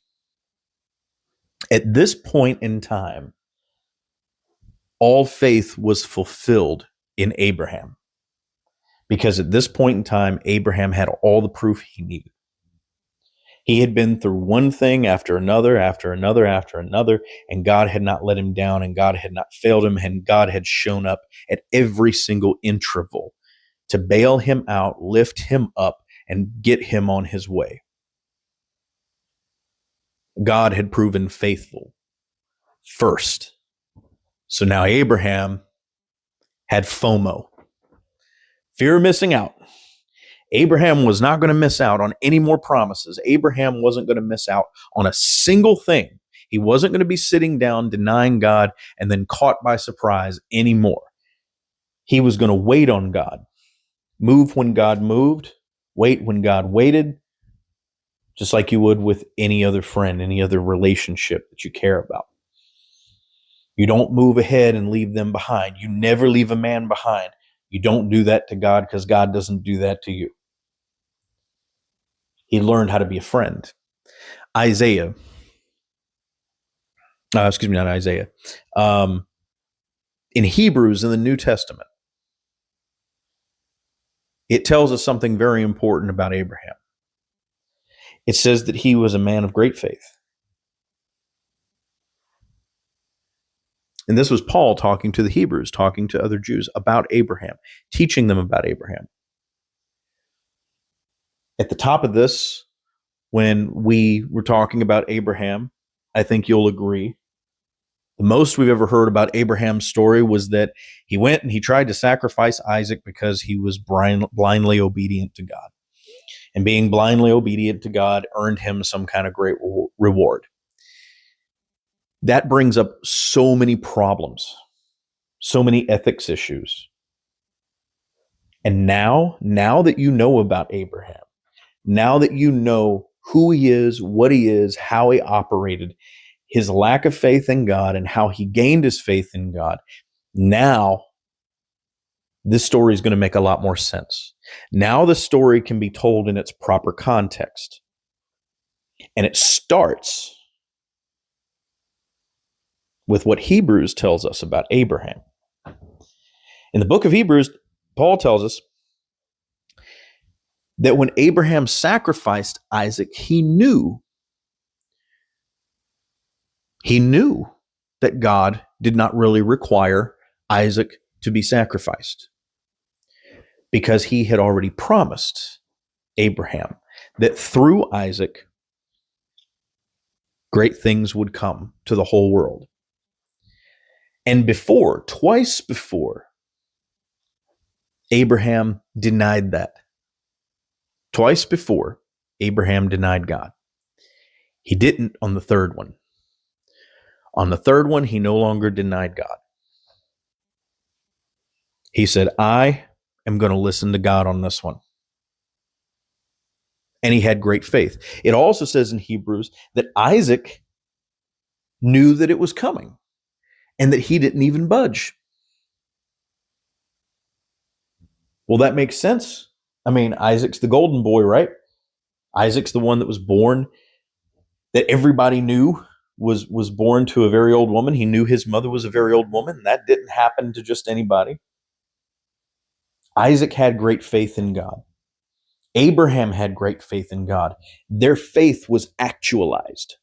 At this point in time, all faith was fulfilled in Abraham. Because at this point in time, Abraham had all the proof he needed. He had been through one thing after another, after another, after another, and God had not let him down, and God had not failed him, and God had shown up at every single interval to bail him out, lift him up, and get him on his way. God had proven faithful first. So now Abraham had FOMO, fear of missing out. Abraham was not going to miss out on any more promises. Abraham wasn't going to miss out on a single thing. He wasn't going to be sitting down denying God and then caught by surprise anymore. He was going to wait on God, move when God moved, wait when God waited, just like you would with any other friend, any other relationship that you care about. You don't move ahead and leave them behind. You never leave a man behind. You don't do that to God because God doesn't do that to you. He learned how to be a friend. Not Isaiah. In Hebrews in the New Testament, it tells us something very important about Abraham. It says that he was a man of great faith. And this was Paul talking to the Hebrews, talking to other Jews about Abraham, teaching them about Abraham. At the top of this, when we were talking about Abraham, I think you'll agree, the most we've ever heard about Abraham's story was that he went and he tried to sacrifice Isaac because he was blindly obedient to God. And being blindly obedient to God earned him some kind of great reward. That brings up so many problems. so many ethics issues. And now that you know about Abraham, now that you know who he is, what he is, how he operated, his lack of faith in God, and how he gained his faith in God, now this story is going to make a lot more sense. Now the story can be told in its proper context. And it starts with what Hebrews tells us about Abraham. In the book of Hebrews, Paul tells us that when Abraham sacrificed Isaac, he knew that God did not really require Isaac to be sacrificed, because he had already promised Abraham that through Isaac, great things would come to the whole world. And twice before, Abraham denied that. Twice before, Abraham denied God. He didn't on the third one. On the third one, he no longer denied God. He said, I am going to listen to God on this one. And he had great faith. It also says in Hebrews that Isaac knew that it was coming and that he didn't even budge. Well, that makes sense. I mean, Isaac's the golden boy, right? Isaac's the one that was born, that everybody knew was born to a very old woman. He knew his mother was a very old woman. That didn't happen to just anybody. Isaac had great faith in God. Abraham had great faith in God. Their faith was actualized.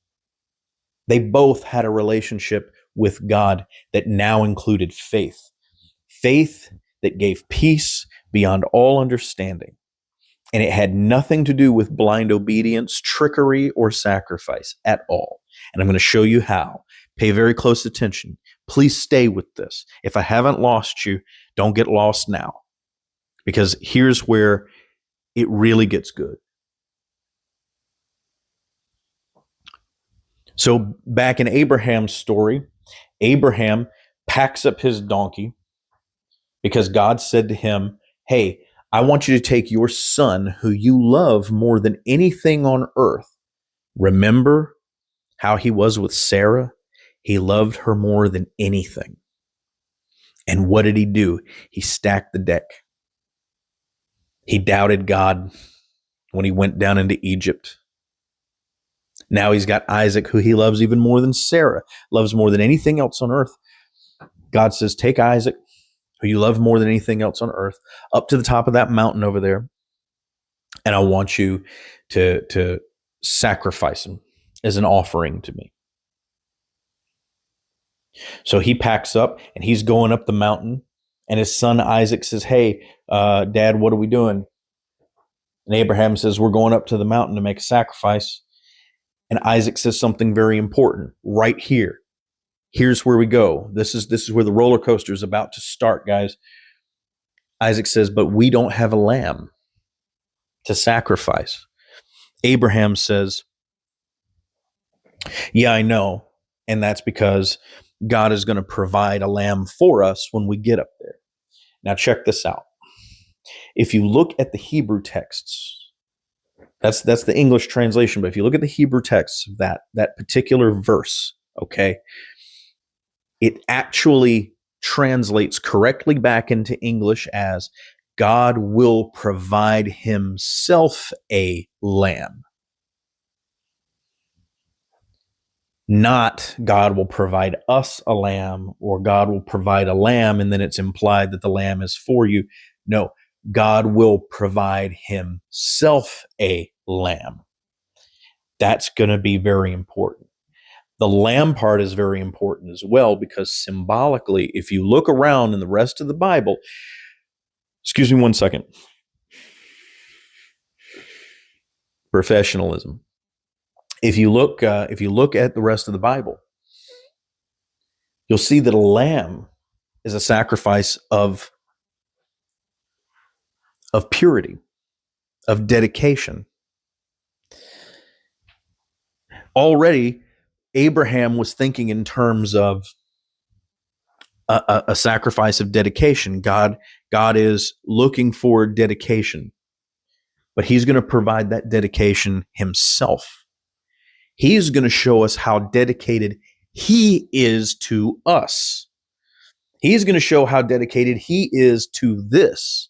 They both had a relationship with God that now included faith. Faith that gave peace beyond all understanding. And it had nothing to do with blind obedience, trickery, or sacrifice at all. And I'm going to show you how. Pay very close attention. Please stay with this. If I haven't lost you, don't get lost now. Because here's where it really gets good. So back in Abraham's story, Abraham packs up his donkey because God said to him, hey, I want you to take your son who you love more than anything on earth. Remember how he was with Sarah? He loved her more than anything. And what did he do? He stacked the deck. He doubted God when he went down into Egypt. Now he's got Isaac, who he loves even more than Sarah, loves more than anything else on earth. God says, take Isaac, who you love more than anything else on earth, up to the top of that mountain over there, and I want you to sacrifice him as an offering to me. So he packs up and he's going up the mountain, and his son Isaac says, hey, Dad, what are we doing? And Abraham says, we're going up to the mountain to make a sacrifice. And Isaac says something very important right here. Here's where we go. This is where the roller coaster is about to start, guys. Isaac says, but we don't have a lamb to sacrifice. Abraham says, yeah, I know. And that's because God is going to provide a lamb for us when we get up there. Now check this out. If you look at the Hebrew texts, that's the English translation, but if you look at the Hebrew texts of that particular verse, okay, it actually translates correctly back into English as God will provide himself a lamb. Not God will provide us a lamb, or God will provide a lamb and then it's implied that the lamb is for you. No, God will provide himself a lamb. That's going to be very important. The lamb part is very important as well, because symbolically, if you look around in the rest of the Bible, excuse me one second. Professionalism. If you look at the rest of the Bible, you'll see that a lamb is a sacrifice of purity, of dedication. Already, Abraham was thinking in terms of a sacrifice of dedication. God is looking for dedication, but he's going to provide that dedication himself. He's going to show us how dedicated he is to us. He's going to show how dedicated he is to this.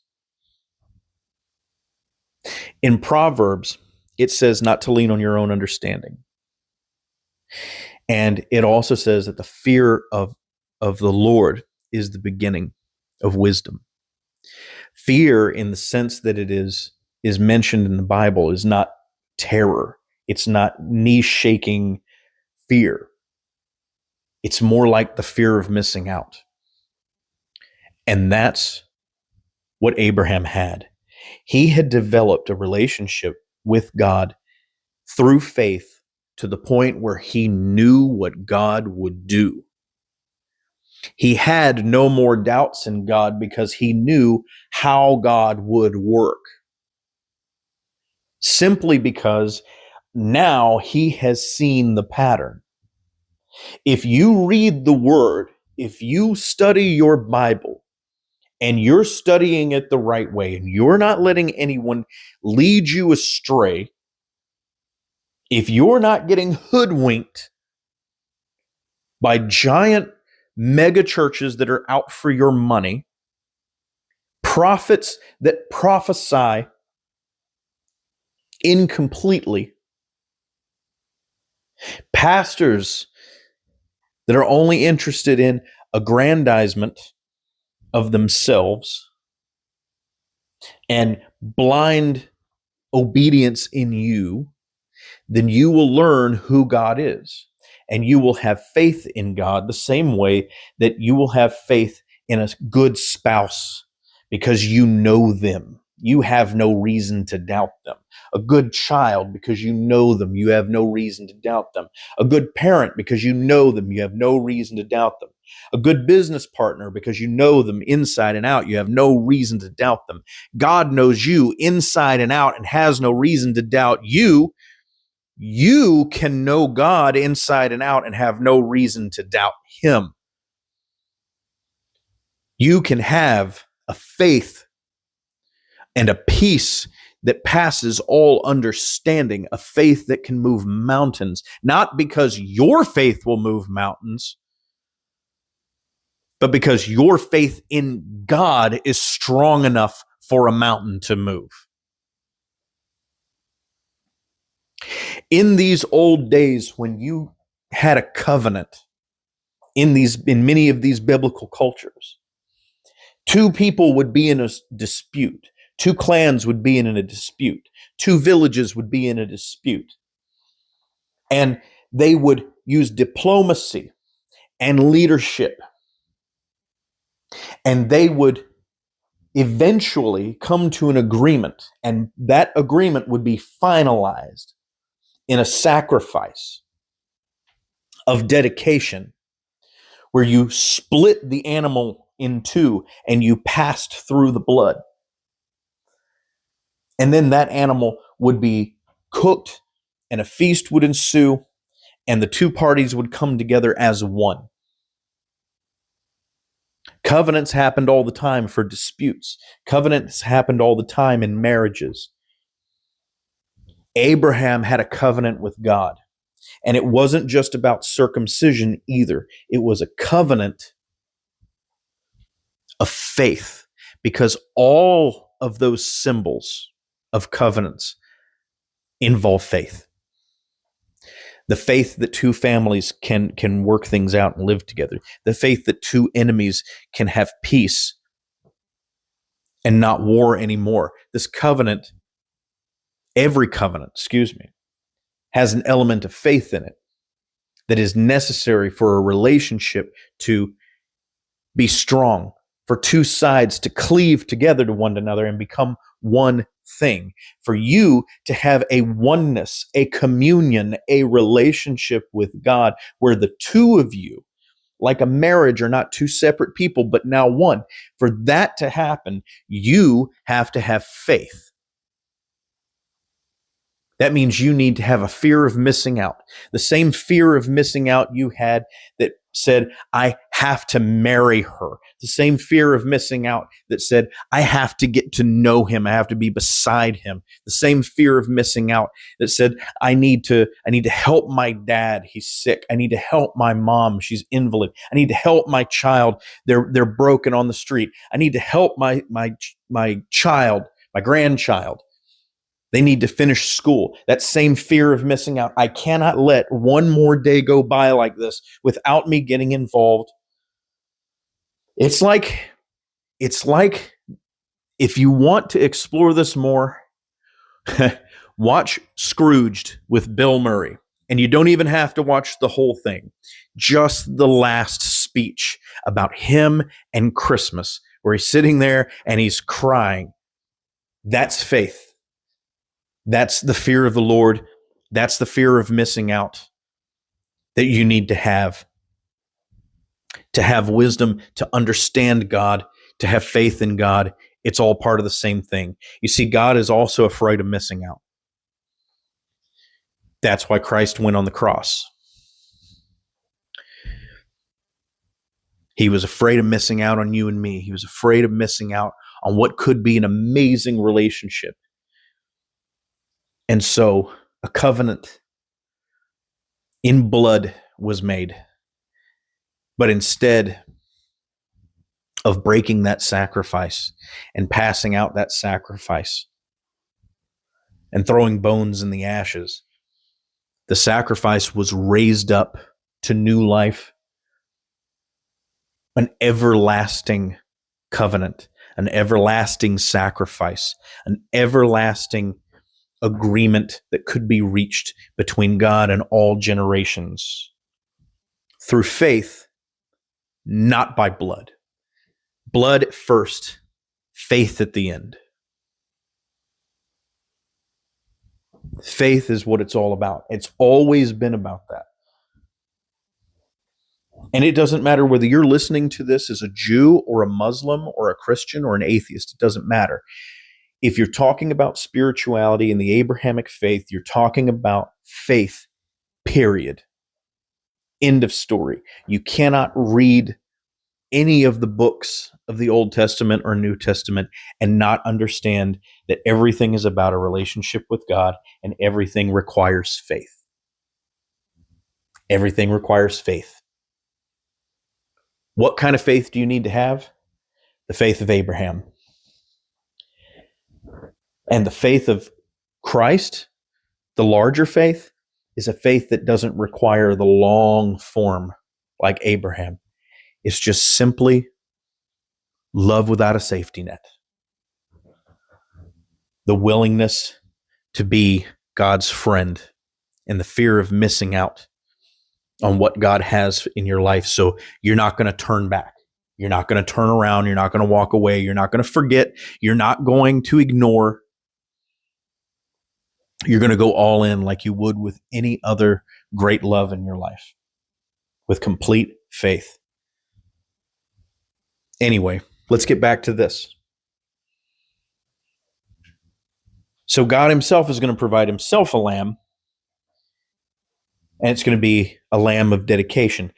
In Proverbs, it says not to lean on your own understanding. And it also says that the fear of the Lord is the beginning of wisdom. Fear, in the sense that it is mentioned in the Bible, is not terror. It's not knee-shaking fear. It's more like the fear of missing out. And that's what Abraham had. He had developed a relationship with God through faith to the point where he knew what God would do. He had no more doubts in God because he knew how God would work. Simply because now he has seen the pattern. If you read the Word, if you study your Bible, and you're studying it the right way, and you're not letting anyone lead you astray, if you're not getting hoodwinked by giant mega churches that are out for your money, prophets that prophesy incompletely, pastors that are only interested in aggrandizement of themselves and blind obedience in you, then you will learn who God is. And you will have faith in God the same way that you will have faith in a good spouse because you know them. You have no reason to doubt them. A good child because you know them. You have no reason to doubt them. A good parent because you know them. You have no reason to doubt them. A good business partner because you know them inside and out. You have no reason to doubt them. God knows you inside and out and has no reason to doubt you. You can know God inside and out and have no reason to doubt him. You can have a faith and a peace that passes all understanding, a faith that can move mountains, not because your faith will move mountains, but because your faith in God is strong enough for a mountain to move. In these old days, when you had a covenant, in many of these biblical cultures, two people would be in a dispute. Two clans would be in a dispute. Two villages would be in a dispute. And they would use diplomacy and leadership. And they would eventually come to an agreement. And that agreement would be finalized in a sacrifice of dedication, where you split the animal in two and you passed through the blood. And then that animal would be cooked and a feast would ensue and the two parties would come together as one. Covenants happened all the time for disputes. Covenants happened all the time in marriages. Abraham had a covenant with God. And it wasn't just about circumcision either. It was a covenant of faith, because all of those symbols of covenants involve faith. The faith that two families can work things out and live together. The faith that two enemies can have peace and not war anymore. This covenant, every covenant, has an element of faith in it that is necessary for a relationship to be strong, for two sides to cleave together to one another and become one thing, for you to have a oneness, a communion, a relationship with God where the two of you, like a marriage, are not two separate people, but now one. For that to happen, you have to have faith. That means you need to have a fear of missing out. The same fear of missing out you had that said, I have to marry her. The same fear of missing out that said, I have to get to know him. I have to be beside him. The same fear of missing out that said, I need to help my dad. He's sick. I need to help my mom. She's invalid. I need to help my child. They're broken on the street. I need to help my child, my grandchild. They need to finish school. That same fear of missing out. I cannot let one more day go by like this without me getting involved. It's like if you want to explore this more, watch Scrooged with Bill Murray. And you don't even have to watch the whole thing. Just the last speech about him and Christmas, where he's sitting there and he's crying. That's faith. That's the fear of the Lord. That's the fear of missing out that you need to have wisdom, to understand God, to have faith in God. It's all part of the same thing. You see, God is also afraid of missing out. That's why Christ went on the cross. He was afraid of missing out on you and me. He was afraid of missing out on what could be an amazing relationship. And so a covenant in blood was made. But instead of breaking that sacrifice and passing out that sacrifice and throwing bones in the ashes, the sacrifice was raised up to new life, an everlasting covenant, an everlasting sacrifice, an everlasting agreement that could be reached between God and all generations through faith, not by blood. Blood at first, faith at the end. Faith is what it's all about. It's always been about that. And it doesn't matter whether you're listening to this as a Jew or a Muslim or a Christian or an atheist. It doesn't matter. If you're talking about spirituality and the Abrahamic faith, you're talking about faith, period. End of story. You cannot read any of the books of the Old Testament or New Testament and not understand that everything is about a relationship with God and everything requires faith. Everything requires faith. What kind of faith do you need to have? The faith of Abraham. And the faith of Christ, the larger faith, is a faith that doesn't require the long form like Abraham. It's just simply love without a safety net. The willingness to be God's friend and the fear of missing out on what God has in your life. So you're not going to turn back. You're not going to turn around. You're not going to walk away. You're not going to forget. You're not going to ignore. You're going to go all in like you would with any other great love in your life, with complete faith. Anyway, let's get back to this. So God himself is going to provide himself a lamb, and it's going to be a lamb of dedication.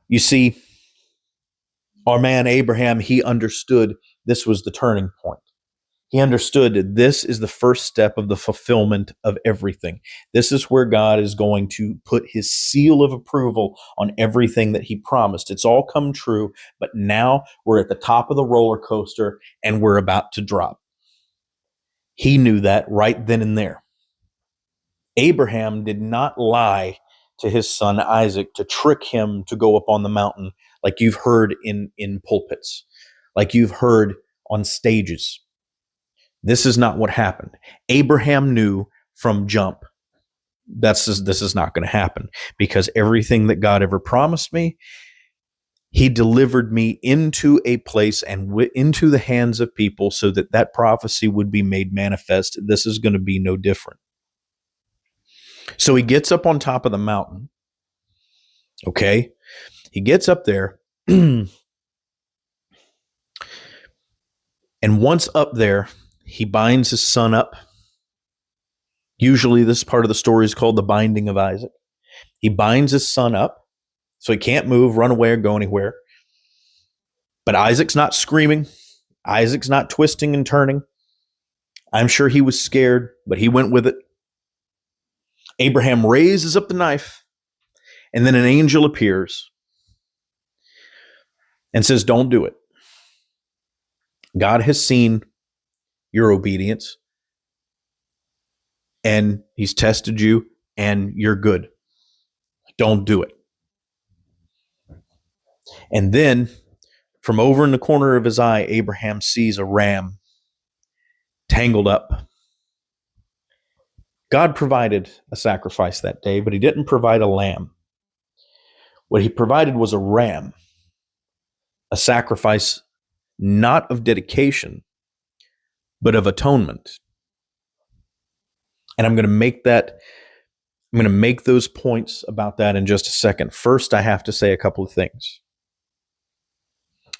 You see, our man Abraham, he understood this was the turning point. He understood that this is the first step of the fulfillment of everything. This is where God is going to put his seal of approval on everything that he promised. It's all come true, but now we're at the top of the roller coaster and we're about to drop. He knew that right then and there. Abraham did not lie to his son Isaac to trick him to go up on the mountain like you've heard in pulpits, like you've heard on stages. This is not what happened. Abraham knew from jump this is not going to happen, because everything that God ever promised me, he delivered me into a place and into the hands of people so that that prophecy would be made manifest. This is going to be no different. So he gets up on top of the mountain. Okay? He gets up there. And once up there, he binds his son up. Usually this part of the story is called the binding of Isaac. He binds his son up, So he can't move, run away, or go anywhere. But Isaac's not screaming. Isaac's not twisting and turning. I'm sure he was scared, but he went with it. Abraham raises up the knife, and then an angel appears and says, don't do it. God has seen your obedience, and he's tested you, and you're good. Don't do it. And then, from over in the corner of his eye, Abraham sees a ram tangled up. God provided a sacrifice that day, but he didn't provide a lamb. What he provided was a ram, a sacrifice not of dedication, but of atonement. And I'm going to make those points about that in just a second. First, I have to say a couple of things.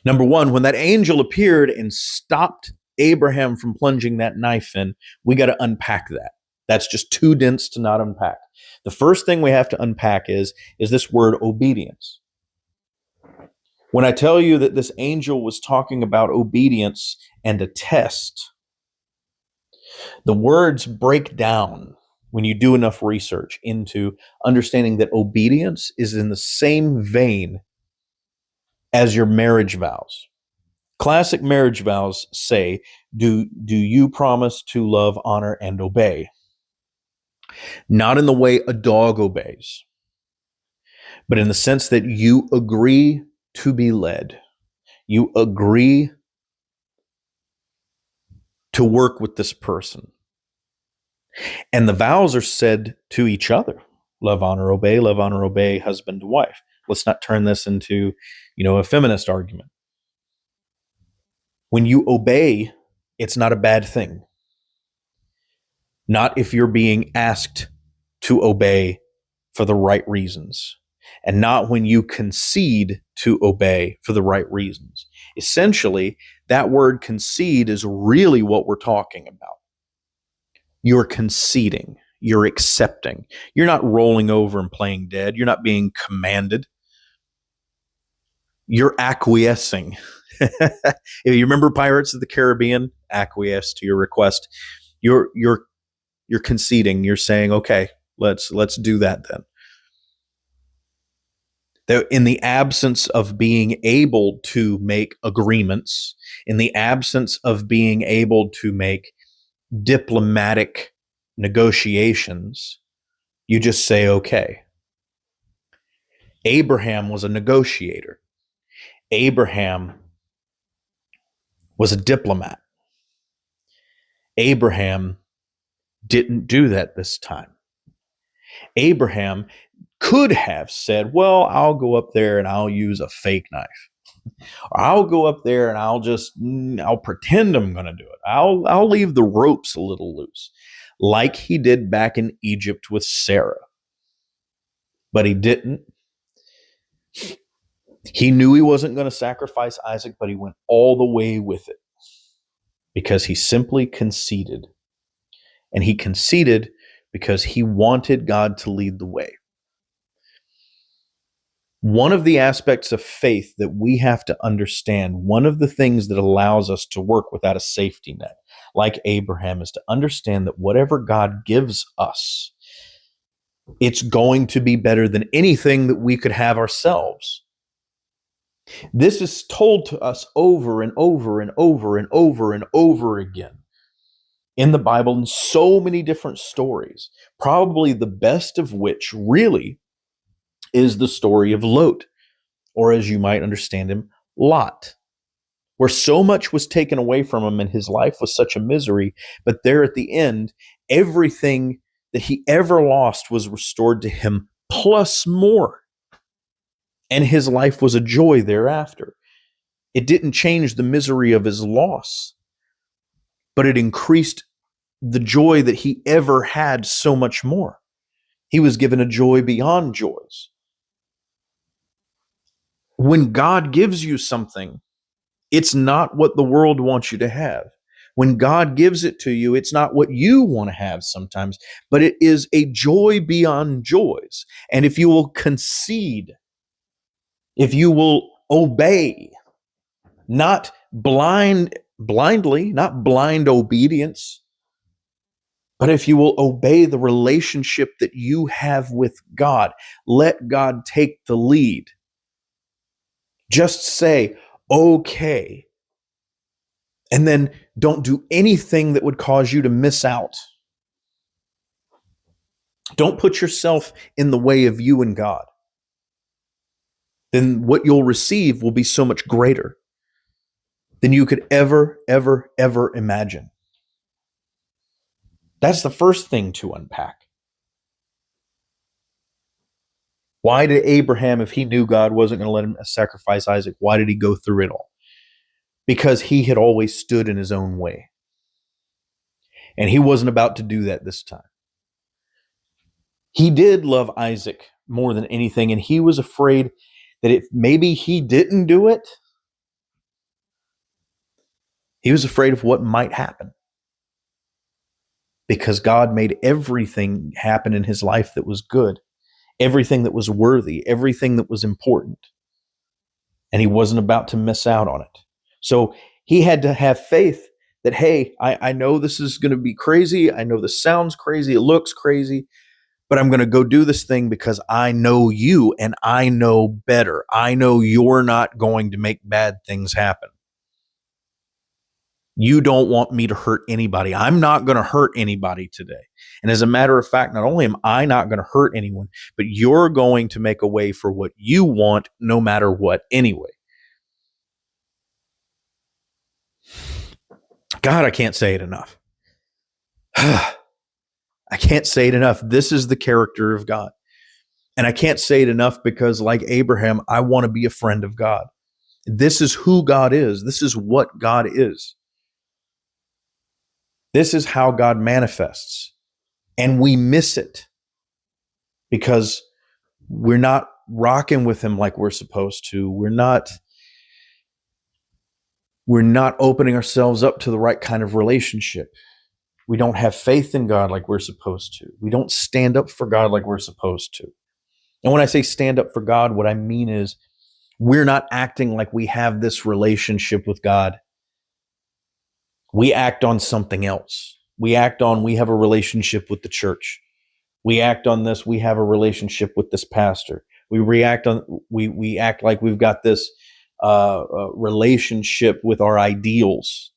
Number one, when that angel appeared and stopped Abraham from plunging that knife in, we got to unpack that. That's just too dense to not unpack. The first thing we have to unpack is this word obedience. When I tell you that this angel was talking about obedience and a test, the words break down when you do enough research into understanding that obedience is in the same vein as your marriage vows. Classic marriage vows say, do you promise to love, honor, and obey? Not in the way a dog obeys, but in the sense that you agree to be led. You agree to work with this person. And the vows are said to each other. Love, honor, obey, husband to wife. Let's not turn this into, a feminist argument. When you obey, it's not a bad thing. Not if you're being asked to obey for the right reasons, and not when you concede to obey for the right reasons. Essentially, that word concede is really what we're talking about. You're conceding. You're accepting. You're not rolling over and playing dead. You're not being commanded. You're acquiescing. If you remember Pirates of the Caribbean, acquiesce to your request. You're conceding. You're saying, okay, let's do that then. In the absence of being able to make agreements, in the absence of being able to make diplomatic negotiations, you just say, okay. Abraham was a negotiator. Abraham was a diplomat. Abraham didn't do that this time. Abraham could have said, well, I'll go up there and I'll use a fake knife. Or I'll go up there and I'll pretend I'm going to do it. I'll leave the ropes a little loose, like he did back in Egypt with Sarah. But he didn't. He knew he wasn't going to sacrifice Isaac, but he went all the way with it because he simply conceded. And he conceded because he wanted God to lead the way. One of the aspects of faith that we have to understand, one of the things that allows us to work without a safety net, like Abraham, is to understand that whatever God gives us, it's going to be better than anything that we could have ourselves. This is told to us over and over and over and over and over again in the Bible in so many different stories, probably the best of which really is the story of Lot, or as you might understand him, Lot, where so much was taken away from him and his life was such a misery, but there at the end, everything that he ever lost was restored to him plus more. And his life was a joy thereafter. It didn't change the misery of his loss, but it increased the joy that he ever had so much more. He was given a joy beyond joys. When God gives you something, it's not what the world wants you to have. When God gives it to you, it's not what you want to have sometimes, but it is a joy beyond joys. And if you will concede if you will obey, not blindly, not blind obedience, but if you will obey the relationship that you have with God, let God take the lead. Just say, okay. And then don't do anything that would cause you to miss out. Don't put yourself in the way of you and God. Then what you'll receive will be so much greater than you could ever, ever, ever imagine. That's the first thing to unpack. Why did Abraham, if he knew God wasn't going to let him sacrifice Isaac, why did he go through it all? Because he had always stood in his own way. And he wasn't about to do that this time. He did love Isaac more than anything, and he was afraid that if maybe he didn't do it, he was afraid of what might happen. Because God made everything happen in his life that was good, everything that was worthy, everything that was important. And he wasn't about to miss out on it. So he had to have faith that, hey, I know this is going to be crazy. I know this sounds crazy. It looks crazy. But I'm going to go do this thing because I know you and I know better. I know you're not going to make bad things happen. You don't want me to hurt anybody. I'm not going to hurt anybody today. And as a matter of fact, not only am I not going to hurt anyone, but you're going to make a way for what you want no matter what anyway. God, I can't say it enough. I can't say it enough. This is the character of God. And I can't say it enough because, like Abraham, I want to be a friend of God. This is who God is. This is what God is. This is how God manifests. And we miss it because we're not rocking with him like we're supposed to. We're not opening ourselves up to the right kind of relationship. We don't have faith in God like we're supposed to. We don't stand up for God like we're supposed to. And when I say stand up for God, what I mean is we're not acting like we have this relationship with God. We act on something else. We act on we have a relationship with the church. We act on this, we have a relationship with this pastor. We act like we've got this relationship with our ideals,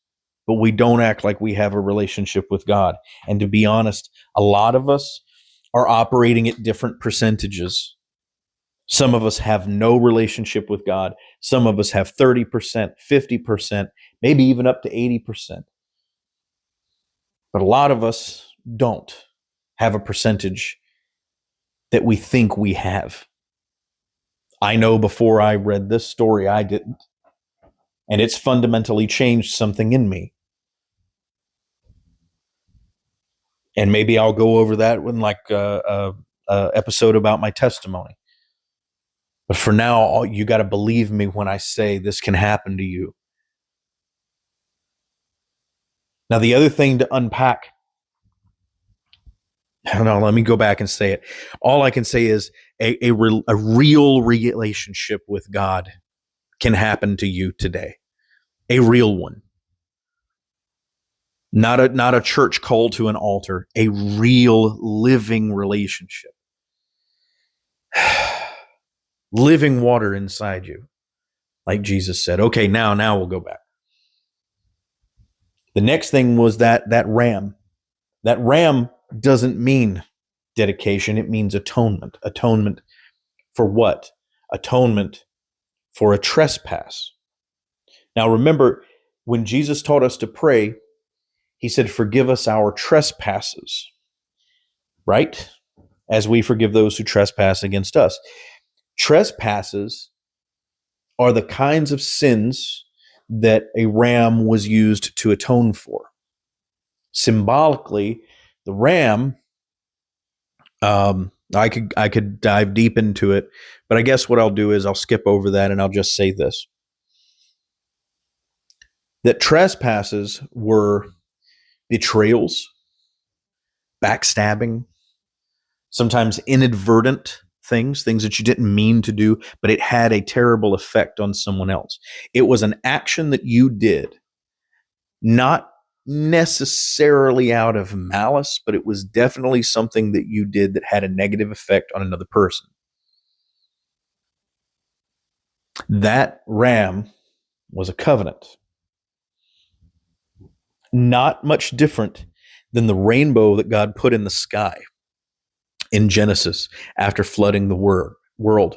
but we don't act like we have a relationship with God. And to be honest, a lot of us are operating at different percentages. Some of us have no relationship with God. Some of us have 30%, 50%, maybe even up to 80%. But a lot of us don't have a percentage that we think we have. I know before I read this story, I didn't. And it's fundamentally changed something in me. And maybe I'll go over that in like a episode about my testimony. But for now, you got to believe me when I say this can happen to you. Now, the other thing to unpack, I don't know, let me go back and say it. All I can say is a real relationship with God can happen to you today. A real one. Not a church call to an altar, a real living relationship. Living water inside you. Like Jesus said. Okay, now we'll go back. The next thing was that ram. That ram doesn't mean dedication, it means atonement. Atonement for what? Atonement for a trespass. Now remember, when Jesus taught us to pray, he said, forgive us our trespasses, right? As we forgive those who trespass against us. Trespasses are the kinds of sins that a ram was used to atone for. Symbolically, the ram, I could dive deep into it, but I guess what I'll do is I'll skip over that and I'll just say this. That trespasses were betrayals, backstabbing, sometimes inadvertent things that you didn't mean to do, but it had a terrible effect on someone else. It was an action that you did, not necessarily out of malice, but it was definitely something that you did that had a negative effect on another person. That ram was a covenant. Not much different than the rainbow that God put in the sky in Genesis after flooding the world,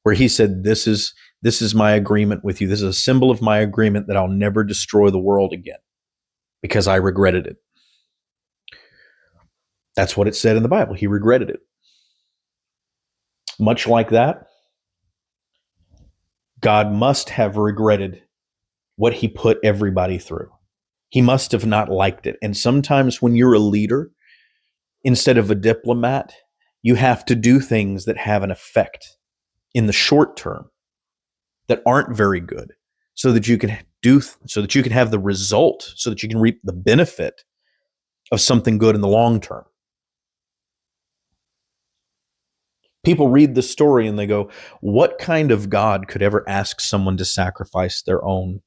where he said, this is my agreement with you. This is a symbol of my agreement that I'll never destroy the world again because I regretted it. That's what it said in the Bible. He regretted it. Much like that, God must have regretted what he put everybody through. He must have not liked it. And sometimes when you're a leader, instead of a diplomat, you have to do things that have an effect in the short term that aren't very good, so that you can have the result, so that you can reap the benefit of something good in the long term. People read the story and they go, what kind of God could ever ask someone to sacrifice their own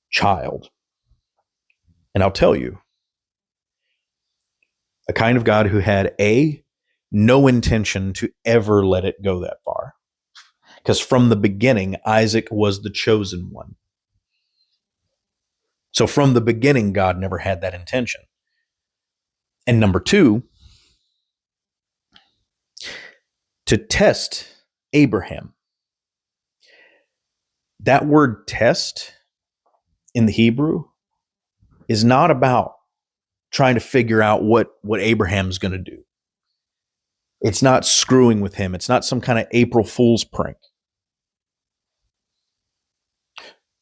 child? And I'll tell you, a kind of God who had no intention to ever let it go that far. Because from the beginning, Isaac was the chosen one. So from the beginning, God never had that intention. And number two, to test Abraham. That word test in the Hebrew is not about trying to figure out what Abraham's going to do. It's not screwing with him. It's not some kind of April Fool's prank.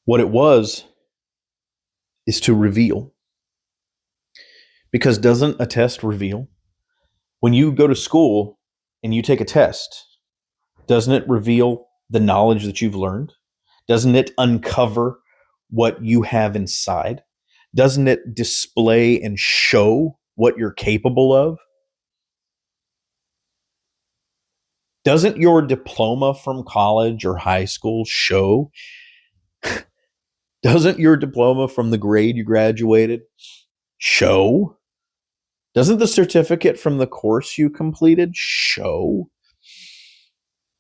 What it was is to reveal. Because doesn't a test reveal? When you go to school and you take a test, doesn't it reveal the knowledge that you've learned? Doesn't it uncover what you have inside? Doesn't it display and show what you're capable of? Doesn't your diploma from college or high school show? Doesn't your diploma from the grade you graduated show? Doesn't the certificate from the course you completed show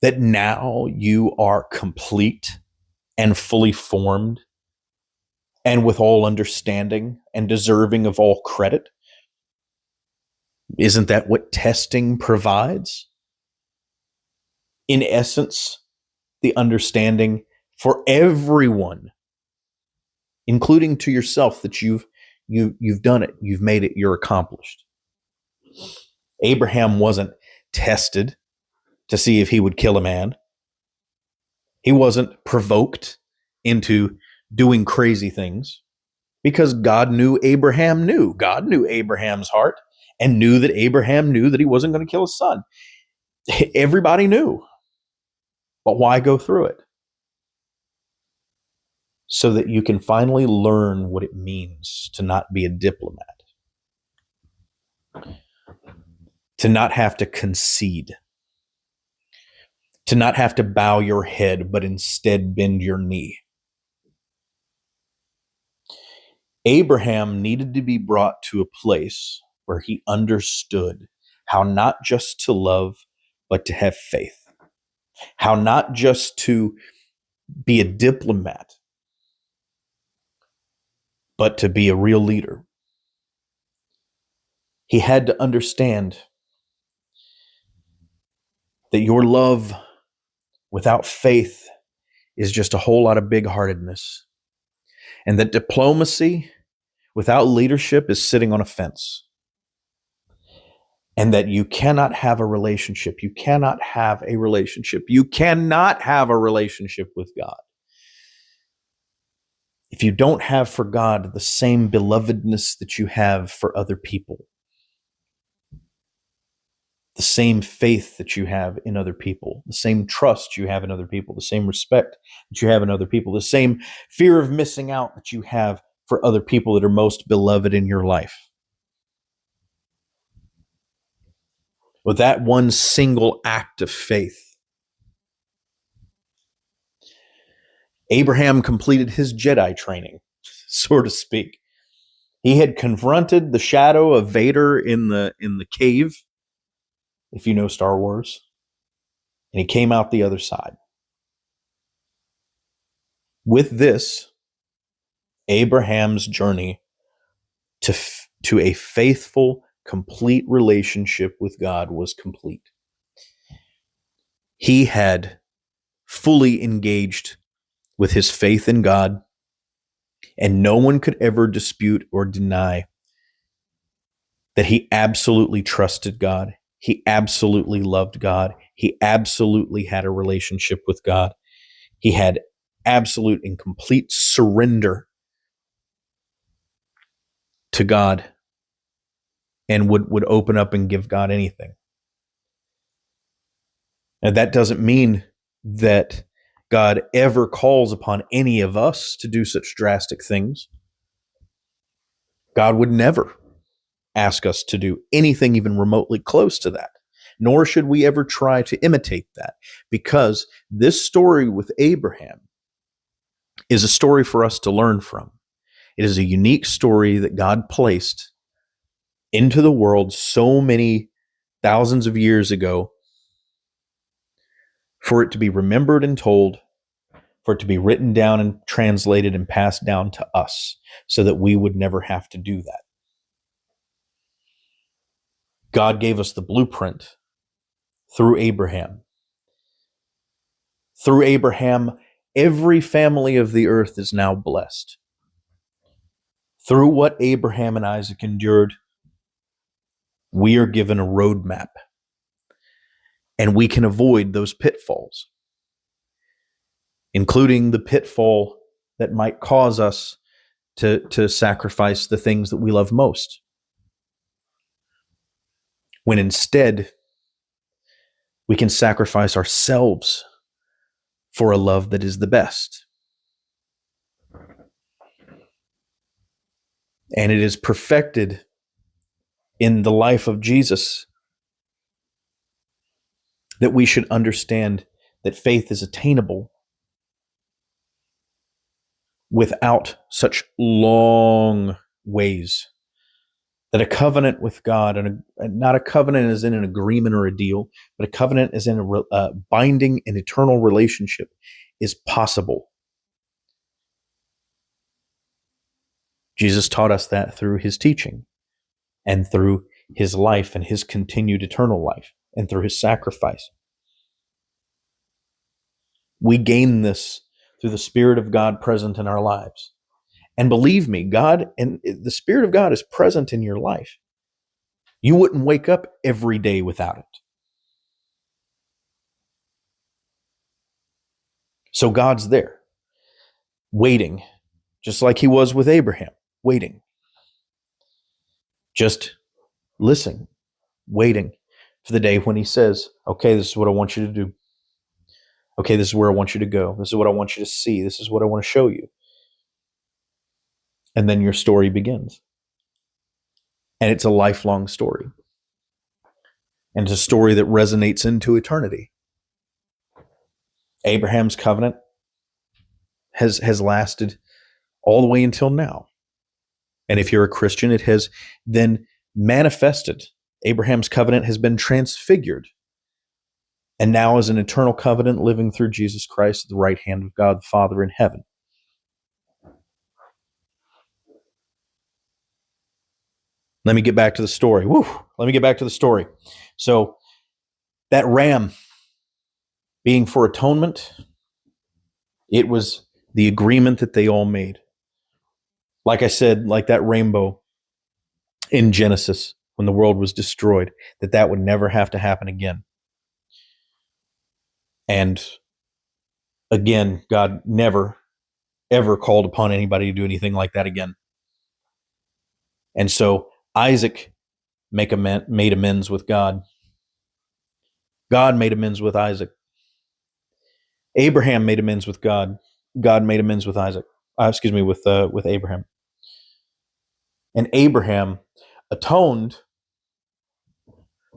that now you are complete and fully formed and with all understanding and deserving of all credit? Isn't that what testing provides? In essence, the understanding for everyone, including to yourself, that you've done it, you've made it, you're accomplished. Abraham wasn't tested to see if he would kill a man. He wasn't provoked into doing crazy things, because God knew Abraham knew. God knew Abraham's heart and knew that Abraham knew that he wasn't going to kill his son. Everybody knew. But why go through it? So that you can finally learn what it means to not be a diplomat, to not have to concede, to not have to bow your head, but instead bend your knee. Abraham needed to be brought to a place where he understood how not just to love, but to have faith. How not just to be a diplomat, but to be a real leader. He had to understand that your love without faith is just a whole lot of big-heartedness. And that diplomacy without leadership is sitting on a fence. And that you cannot have a relationship. You cannot have a relationship. You cannot have a relationship with God if you don't have for God the same belovedness that you have for other people, the same faith that you have in other people, the same trust you have in other people, the same respect that you have in other people, the same fear of missing out that you have for other people that are most beloved in your life. With that one single act of faith, Abraham completed his Jedi training, so to speak. He had confronted the shadow of Vader in the cave, if you know Star Wars, and he came out the other side. With this, Abraham's journey to a faithful, complete relationship with God was complete. He had fully engaged with his faith in God, and no one could ever dispute or deny that he absolutely trusted God. He absolutely loved God. He absolutely had a relationship with God. He had absolute and complete surrender to God and would open up and give God anything. And that doesn't mean that God ever calls upon any of us to do such drastic things. God would never ask us to do anything even remotely close to that, nor should we ever try to imitate that, because this story with Abraham is a story for us to learn from. It is a unique story that God placed into the world so many thousands of years ago for it to be remembered and told, for it to be written down and translated and passed down to us so that we would never have to do that. God gave us the blueprint through Abraham. Through Abraham, every family of the earth is now blessed. Through what Abraham and Isaac endured, we are given a roadmap, and we can avoid those pitfalls, including the pitfall that might cause us to sacrifice the things that we love most, when instead we can sacrifice ourselves for a love that is the best. And it is perfected in the life of Jesus that we should understand that faith is attainable without such long ways. That a covenant with God, and not a covenant as in an agreement or a deal, but a covenant as in a binding and eternal relationship, is possible. Jesus taught us that through his teaching and through his life and his continued eternal life and through his sacrifice. We gain this through the Spirit of God present in our lives. And believe me, God and the Spirit of God is present in your life. You wouldn't wake up every day without it. So God's there, waiting, just like he was with Abraham, waiting. Just listening, waiting for the day when he says, okay, this is what I want you to do. Okay, this is where I want you to go. This is what I want you to see. This is what I want to show you. And then your story begins. And it's a lifelong story. And it's a story that resonates into eternity. Abraham's covenant has lasted all the way until now. And if you're a Christian, it has then manifested. Abraham's covenant has been transfigured and now is an eternal covenant living through Jesus Christ at the right hand of God the Father in heaven. Let me get back to the story. Let me get back to the story. So that ram being for atonement, it was the agreement that they all made. Like I said, like that rainbow in Genesis when the world was destroyed, that would never have to happen again. And again, God never, ever called upon anybody to do anything like that again. And so Isaac made amends with God. God made amends with Isaac. Abraham made amends with God. God made amends with Isaac. With Abraham. And Abraham atoned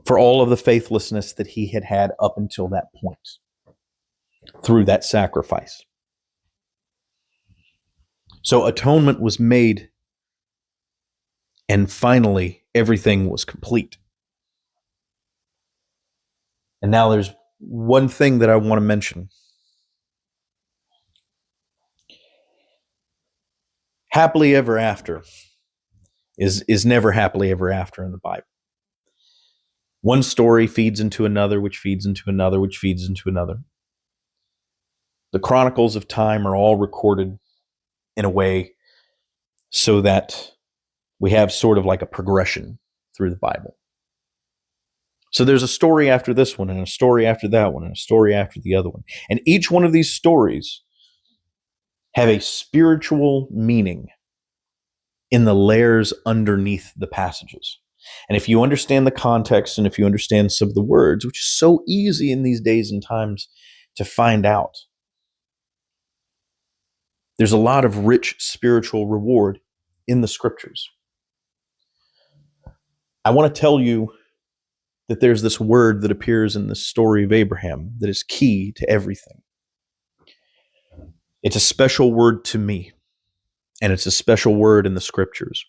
for all of the faithlessness that he had had up until that point through that sacrifice. So atonement was made, and finally everything was complete. And now there's one thing that I want to mention. Happily ever after is never happily ever after in the Bible. One story feeds into another, which feeds into another, which feeds into another. The chronicles of time are all recorded in a way so that we have sort of like a progression through the Bible. So there's a story after this one, and a story after that one, and a story after the other one. And each one of these stories have a spiritual meaning in the layers underneath the passages. And if you understand the context, and if you understand some of the words, which is so easy in these days and times to find out, there's a lot of rich spiritual reward in the scriptures. I want to tell you that there's this word that appears in the story of Abraham that is key to everything. It's a special word to me, and it's a special word in the scriptures.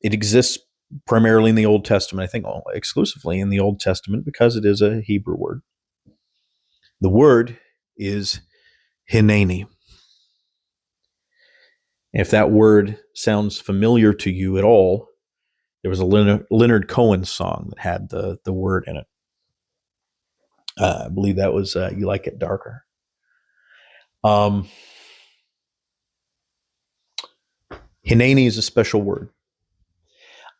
It exists primarily in the Old Testament, I think exclusively in the Old Testament, because it is a Hebrew word. The word is Hineni. If that word sounds familiar to you at all, there was a Leonard Cohen song that had the word in it. I believe that was You Like It Darker. Hineni is a special word.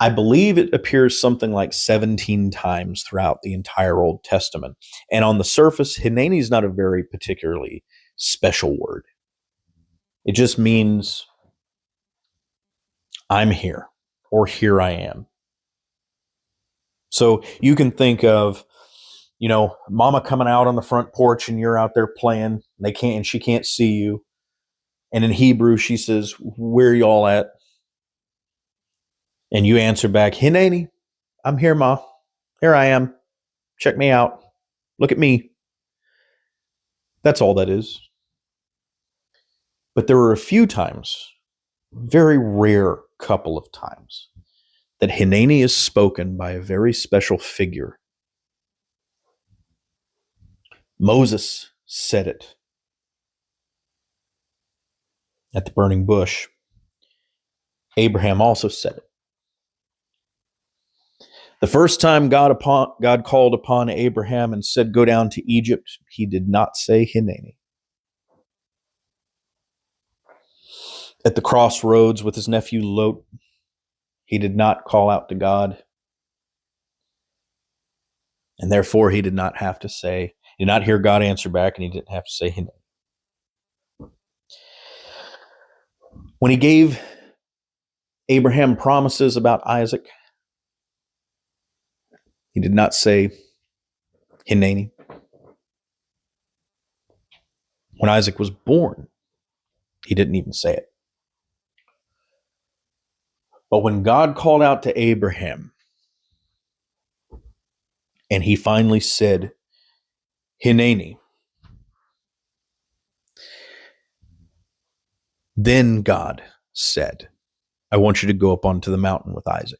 I believe it appears something like 17 times throughout the entire Old Testament. And on the surface, Hineni is not a very particularly special word. It just means I'm here, or here I am. So you can think of, mama coming out on the front porch and you're out there playing. And she can't see you. And in Hebrew, she says, "Where y'all at?" And you answer back, "Hineni, I'm here, Ma. Here I am. Check me out. Look at me." That's all that is. But there were a few times, very rare couple of times, that Hineni is spoken by a very special figure. Moses said it at the burning bush. Abraham also said it. The first time God called upon Abraham and said, "Go down to Egypt," he did not say Hineni. At the crossroads with his nephew Lot, he did not call out to God. And therefore, he did not hear God answer back, and he didn't have to say Hineni. When he gave Abraham promises about Isaac, he did not say Hineni. When Isaac was born, he didn't even say it. But when God called out to Abraham, and he finally said Hineni, then God said, "I want you to go up onto the mountain with Isaac."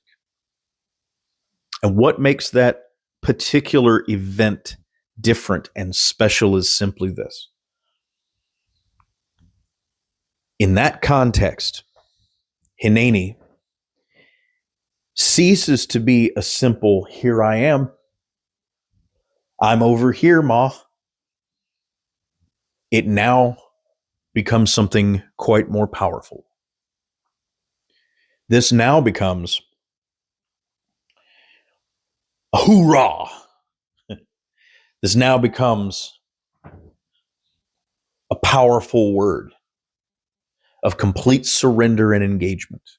And what makes that particular event different and special is simply this. In that context, Hineni ceases to be a simple, "Here I am. I'm over here, Ma." It now becomes something quite more powerful. This now becomes a hoorah. This now becomes a powerful word of complete surrender and engagement.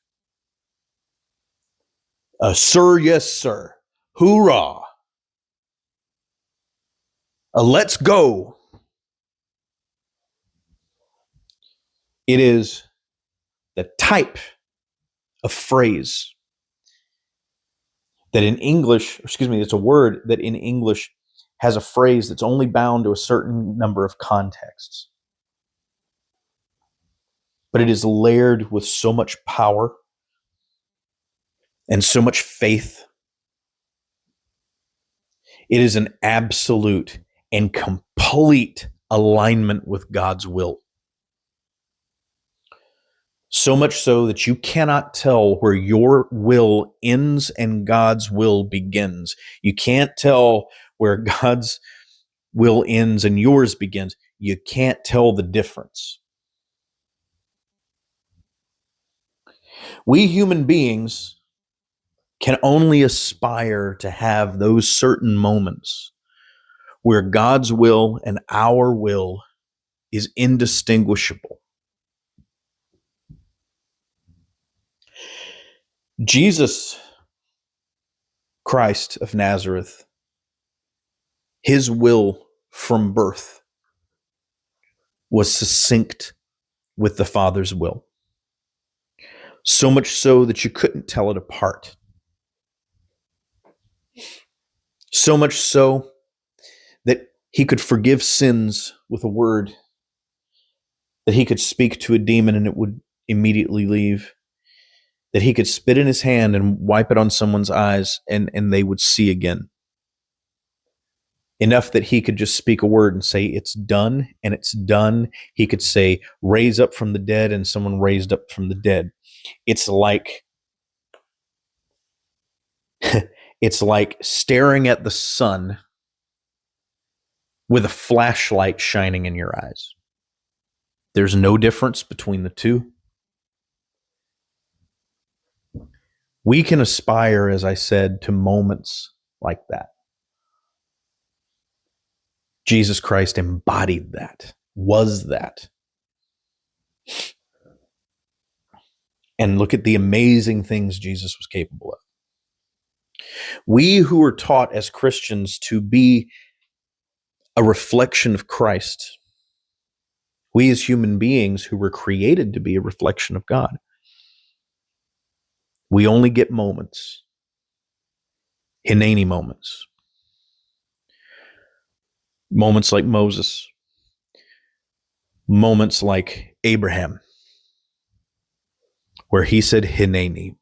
Sir, yes, sir. Hoorah. Let's go. It is the type of phrase That in English, it's a word that in English has a phrase that's only bound to a certain number of contexts. But it is layered with so much power and so much faith. It is an absolute and complete alignment with God's will. So much so that you cannot tell where your will ends and God's will begins. You can't tell where God's will ends and yours begins. You can't tell the difference. We human beings can only aspire to have those certain moments where God's will and our will is indistinguishable. Jesus Christ of Nazareth, his will from birth was succinct with the Father's will. So much so that you couldn't tell it apart. So much so that he could forgive sins with a word, that he could speak to a demon and it would immediately leave, that he could spit in his hand and wipe it on someone's eyes and they would see again. Enough that he could just speak a word and say, it's done, and it's done. He could say, raise up from the dead, and someone raised up from the dead. It's like staring at the sun with a flashlight shining in your eyes. There's no difference between the two. We can aspire, as I said, to moments like that. Jesus Christ embodied that, was that. And look at the amazing things Jesus was capable of. We who are taught as Christians to be a reflection of Christ, we as human beings who were created to be a reflection of God, we only get moments, Hineni moments. Moments like Moses, moments like Abraham, where he said, Hineni,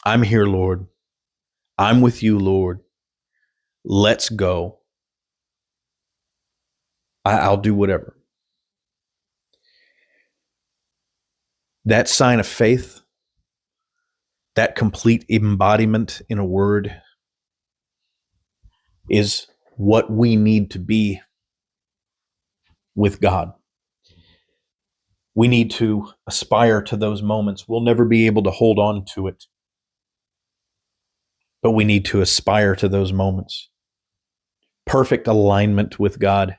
I'm here, Lord. I'm with you, Lord. Let's go. I'll do whatever. That sign of faith, that complete embodiment in a word, is what we need to be with God. We need to aspire to those moments. We'll never be able to hold on to it, but we need to aspire to those moments. Perfect alignment with God.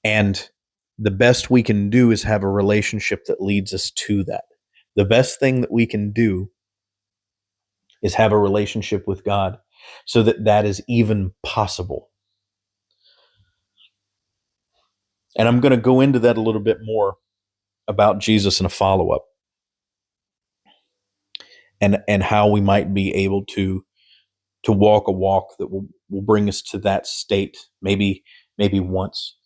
And the best we can do is have a relationship that leads us to that. The best thing that we can do is have a relationship with God so that that is even possible. And I'm going to go into that a little bit more about Jesus in a follow-up and how we might be able to walk a walk that will bring us to that state, maybe once.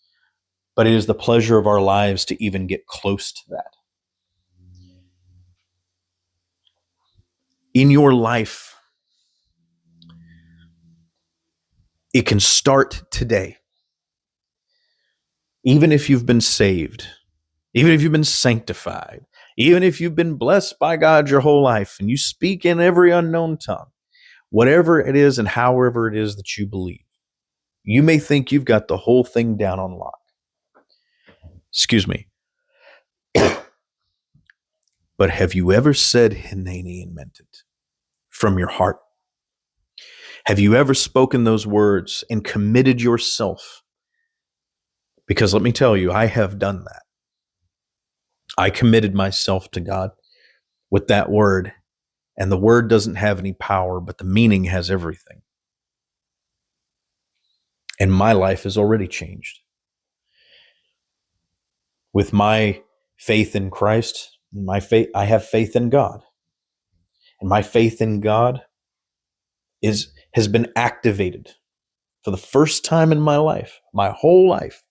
But it is the pleasure of our lives to even get close to that. In your life, it can start today. Even if you've been saved, even if you've been sanctified, even if you've been blessed by God your whole life and you speak in every unknown tongue, whatever it is and however it is that you believe, you may think you've got the whole thing down on lock. Excuse me. But have you ever said Hineni and meant it from your heart? Have you ever spoken those words and committed yourself? Because let me tell you, I have done that. I committed myself to God with that word, and the word doesn't have any power, but the meaning has everything. And my life has already changed. With my faith in Christ, I have faith in God. And my faith in God has been activated for the first time in my life, my whole life,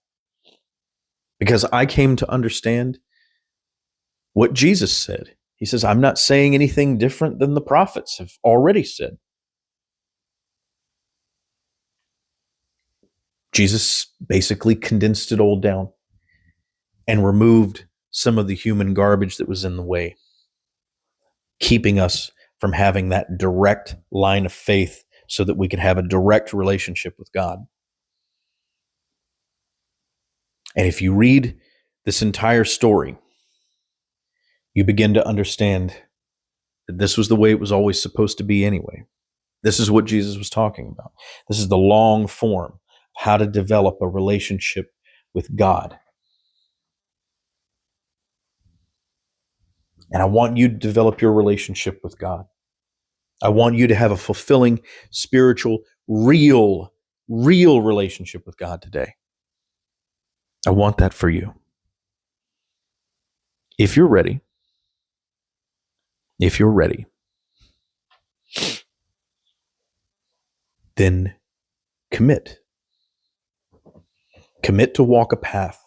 because I came to understand what Jesus said. He says, I'm not saying anything different than the prophets have already said. Jesus basically condensed it all down and removed some of the human garbage that was in the way, keeping us from having that direct line of faith so that we could have a direct relationship with God. And if you read this entire story, you begin to understand that this was the way it was always supposed to be anyway. This is what Jesus was talking about. This is the long form, how to develop a relationship with God. And I want you to develop your relationship with God. I want you to have a fulfilling, spiritual, real relationship with God today. I want that for you. If you're ready, then commit. Commit to walk a path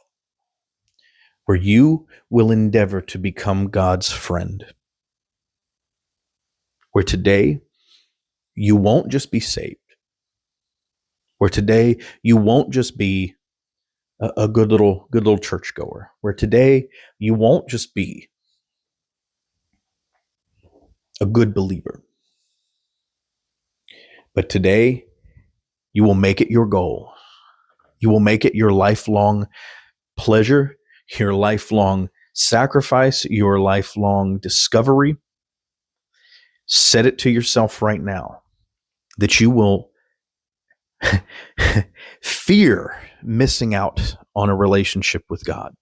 where you will endeavor to become God's friend. Where today you won't just be saved. Where today you won't just be a good little churchgoer. Where today you won't just be a good believer. But today you will make it your goal. You will make it your lifelong pleasure, your lifelong sacrifice, your lifelong discovery. Set it to yourself right now that you will fear missing out on a relationship with God.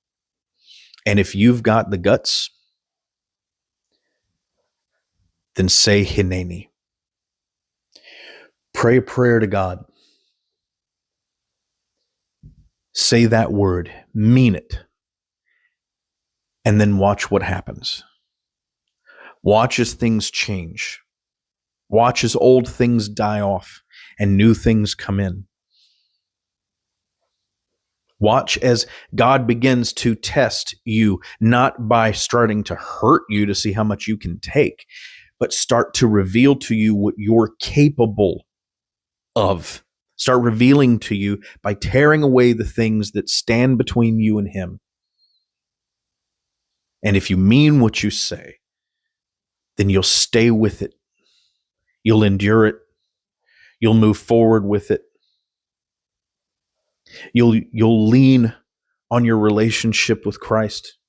And if you've got the guts, then say Hineni. Pray a prayer to God. Say that word, mean it, and then watch what happens. Watch as things change. Watch as old things die off and new things come in. Watch as God begins to test you, not by starting to hurt you to see how much you can take, but start to reveal to you what you're capable of. Start revealing to you by tearing away the things that stand between you and Him. And if you mean what you say, then you'll stay with it. You'll endure it. You'll move forward with it. You'll lean on your relationship with Christ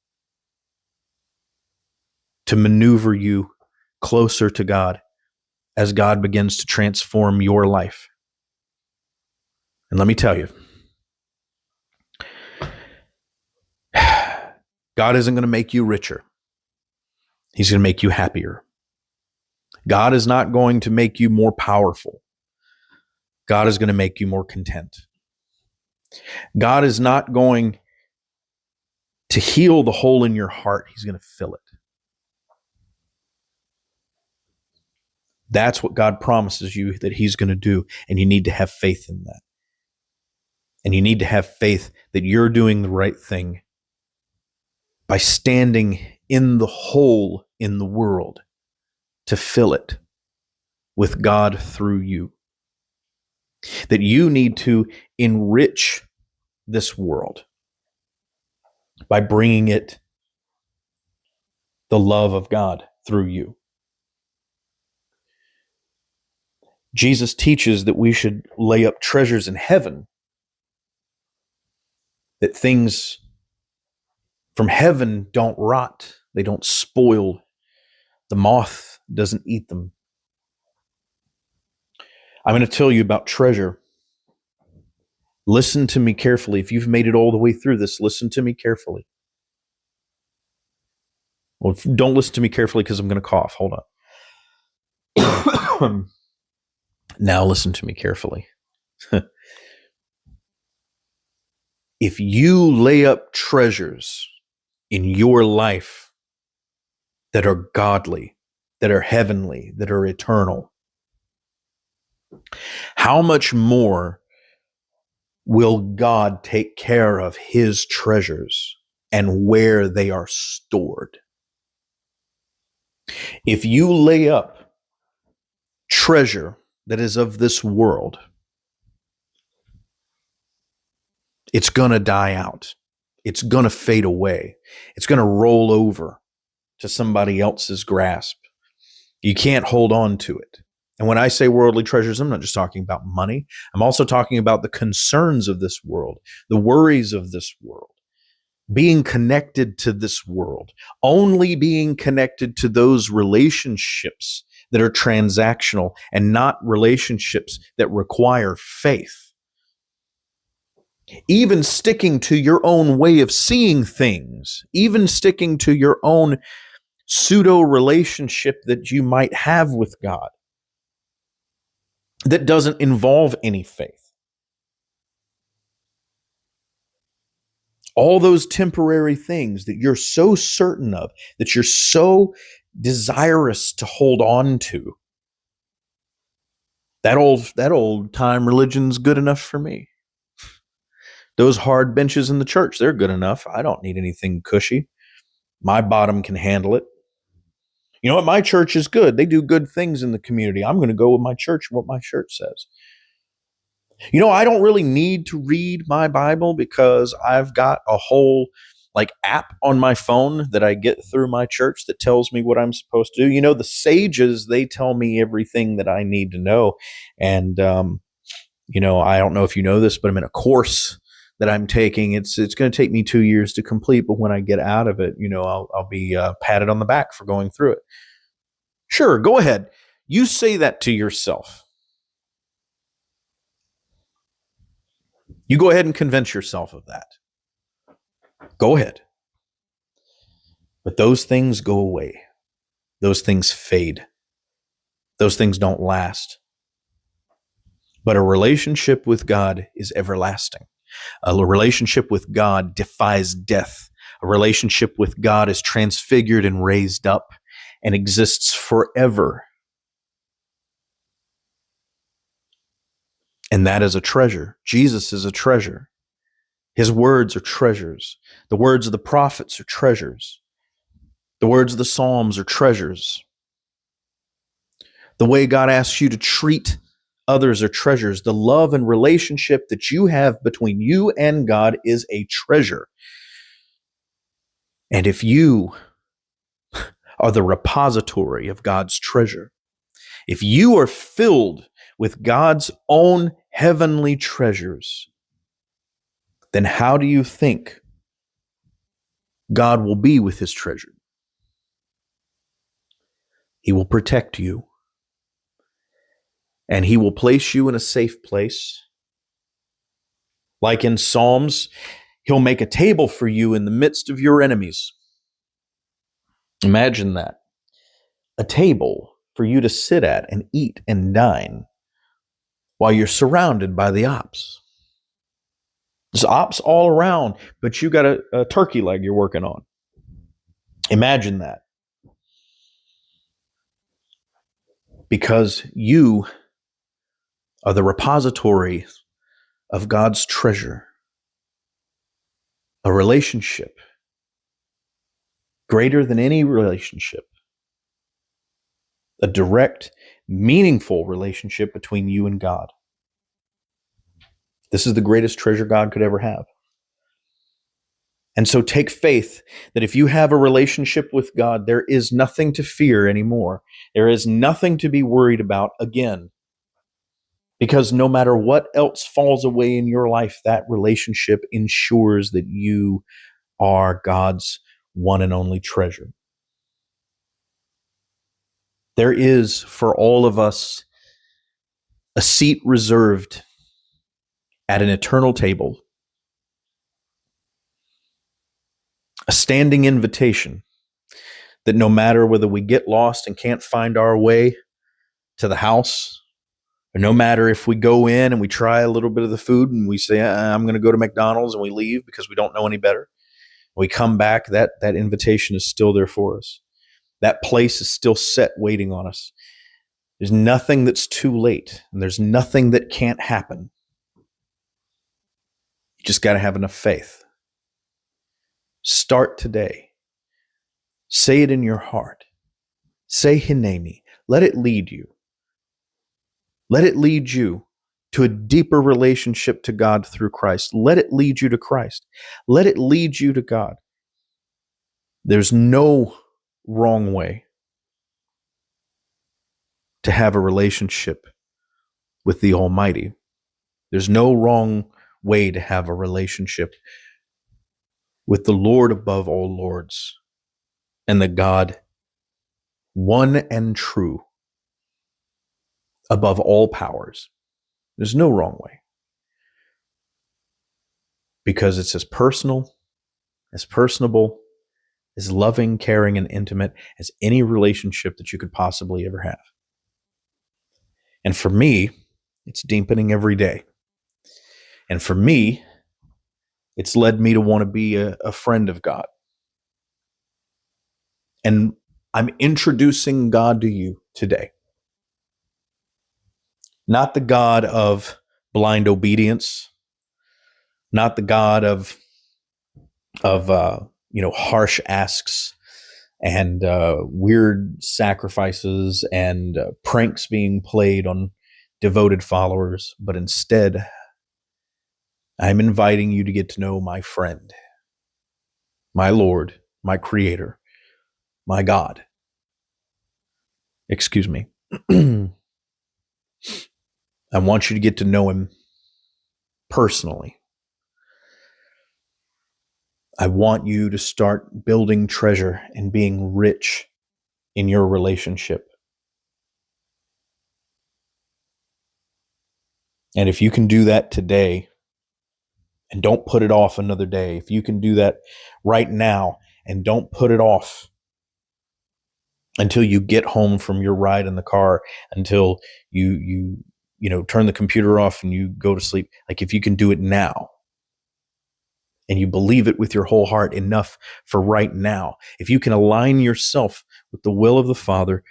to maneuver you closer to God as God begins to transform your life. And let me tell you, God isn't going to make you richer. He's going to make you happier. God is not going to make you more powerful. God is going to make you more content. God is not going to heal the hole in your heart. He's going to fill it. That's what God promises you that He's going to do, and you need to have faith in that. And you need to have faith that you're doing the right thing by standing in the hole in the world to fill it with God through you. That you need to enrich this world by bringing it the love of God through you. Jesus teaches that we should lay up treasures in heaven, that things from heaven don't rot, they don't spoil, the moth doesn't eat them. I'm going to tell you about treasure. Listen to me carefully. If you've made it all the way through this, listen to me carefully. Well, don't listen to me carefully because I'm going to cough. Hold on. Now listen to me carefully. If you lay up treasures in your life that are godly, that are heavenly, that are eternal, how much more will God take care of his treasures and where they are stored? If you lay up treasure that is of this world, it's going to die out. It's going to fade away. It's going to roll over to somebody else's grasp. You can't hold on to it. And when I say worldly treasures, I'm not just talking about money. I'm also talking about the concerns of this world, the worries of this world, being connected to this world, only being connected to those relationships that are transactional and not relationships that require faith. Even sticking to your own way of seeing things, even sticking to your own pseudo relationship that you might have with God that doesn't involve any faith. All those temporary things that you're so certain of, that you're so desirous to hold on to. That old time religion's good enough for me. Those hard benches in the church, they're good enough. I don't need anything cushy. My bottom can handle it. You know what? My church is good. They do good things in the community. I'm going to go with my church, what my church says. You know, I don't really need to read my Bible because I've got a whole app on my phone that I get through my church that tells me what I'm supposed to do. You know, the sages, they tell me everything that I need to know. And, you know, I don't know if you know this, but I'm in a course that I'm taking. It's going to take me 2 years to complete, but when I get out of it, you know, I'll be patted on the back for going through it. Sure, go ahead. You say that to yourself. You go ahead and convince yourself of that. Go ahead. But those things go away. Those things fade. Those things don't last. But a relationship with God is everlasting. A relationship with God defies death. A relationship with God is transfigured and raised up and exists forever. And that is a treasure. Jesus is a treasure. His words are treasures. The words of the prophets are treasures. The words of the Psalms are treasures. The way God asks you to treat others are treasures. The love and relationship that you have between you and God is a treasure. And if you are the repository of God's treasure, if you are filled with God's own heavenly treasures, then how do you think God will be with his treasure? He will protect you, and he will place you in a safe place. Like in Psalms, he'll make a table for you in the midst of your enemies. Imagine that. A table for you to sit at and eat and dine while you're surrounded by the ops. There's ops all around, but you got a turkey leg you're working on. Imagine that. Because you are the repository of God's treasure. A relationship greater than any relationship. A direct, meaningful relationship between you and God. This is the greatest treasure God could ever have. And so take faith that if you have a relationship with God, there is nothing to fear anymore. There is nothing to be worried about again. Because no matter what else falls away in your life, that relationship ensures that you are God's one and only treasure. There is for all of us a seat reserved at an eternal table, a standing invitation that no matter whether we get lost and can't find our way to the house, or no matter if we go in and we try a little bit of the food and we say, I'm going to go to McDonald's, and we leave because we don't know any better. We come back, that invitation is still there for us. That place is still set waiting on us. There's nothing that's too late, and there's nothing that can't happen. You just got to have enough faith. Start today. Say it in your heart. Say Hineni. Let it lead you. Let it lead you to a deeper relationship to God through Christ. Let it lead you to Christ. Let it lead you to God. There's no wrong way to have a relationship with the Almighty. There's no wrong way to have a relationship with the Lord above all lords and the God one and true above all powers. There's no wrong way, because it's as personal, as personable, as loving, caring, and intimate as any relationship that you could possibly ever have. And for me, it's deepening every day. And for me, it's led me to want to be a friend of God. And I'm introducing God to you today. Not the God of blind obedience, not the God of harsh asks and weird sacrifices and pranks being played on devoted followers, but instead, I'm inviting you to get to know my friend, my Lord, my Creator, my God. Excuse me. I want you to get to know him personally. I want you to start building treasure and being rich in your relationship. And if you can do that today, and don't put it off another day, if you can do that right now and don't put it off until you get home from your ride in the car, until you turn the computer off and you go to sleep, like if you can do it now, and you believe it with your whole heart enough for right now, if you can align yourself with the will of the Father,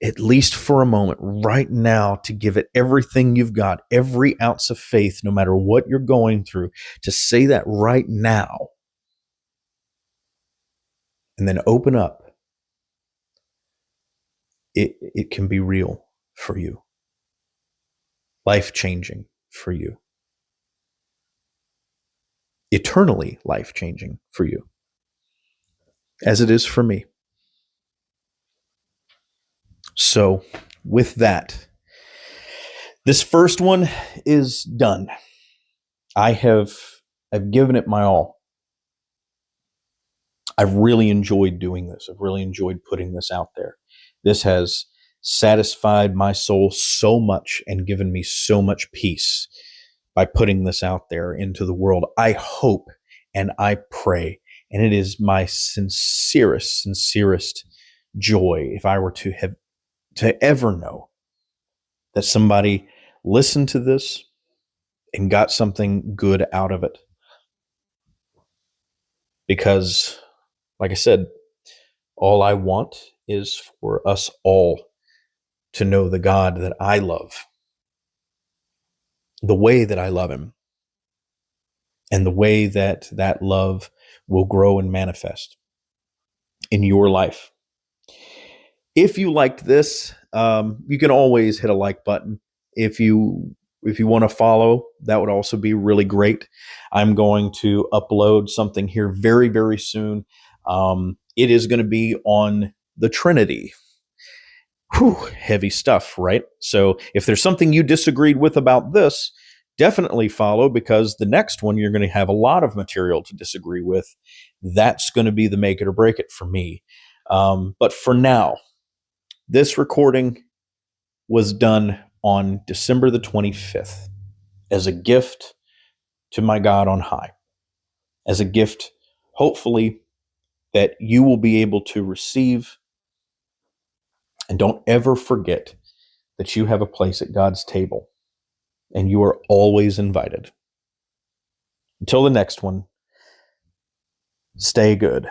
at least for a moment, right now, to give it everything you've got, every ounce of faith, no matter what you're going through, to say that right now, and then open up, it can be real for you, life-changing for you, eternally life-changing for you, as it is for me. So with that, this first one is done. I've given it my all. I've really enjoyed doing this. I've really enjoyed putting this out there. This has satisfied my soul so much and given me so much peace by putting this out there into the world. I hope and I pray, and it is my sincerest joy if I were to ever know that somebody listened to this and got something good out of it. Because, like I said, all I want is for us all to know the God that I love, the way that I love him, and the way that that love will grow and manifest in your life. If you liked this, you can always hit a like button. If you want to follow, that would also be really great. I'm going to upload something here very, very soon. It is going to be on the Trinity. Whew, heavy stuff, right? So if there's something you disagreed with about this, definitely follow, because the next one you're going to have a lot of material to disagree with. That's going to be the make it or break it for me. But for now, this recording was done on December the 25th as a gift to my God on high, as a gift, hopefully, that you will be able to receive. And don't ever forget that you have a place at God's table, and you are always invited. Until the next one, stay good.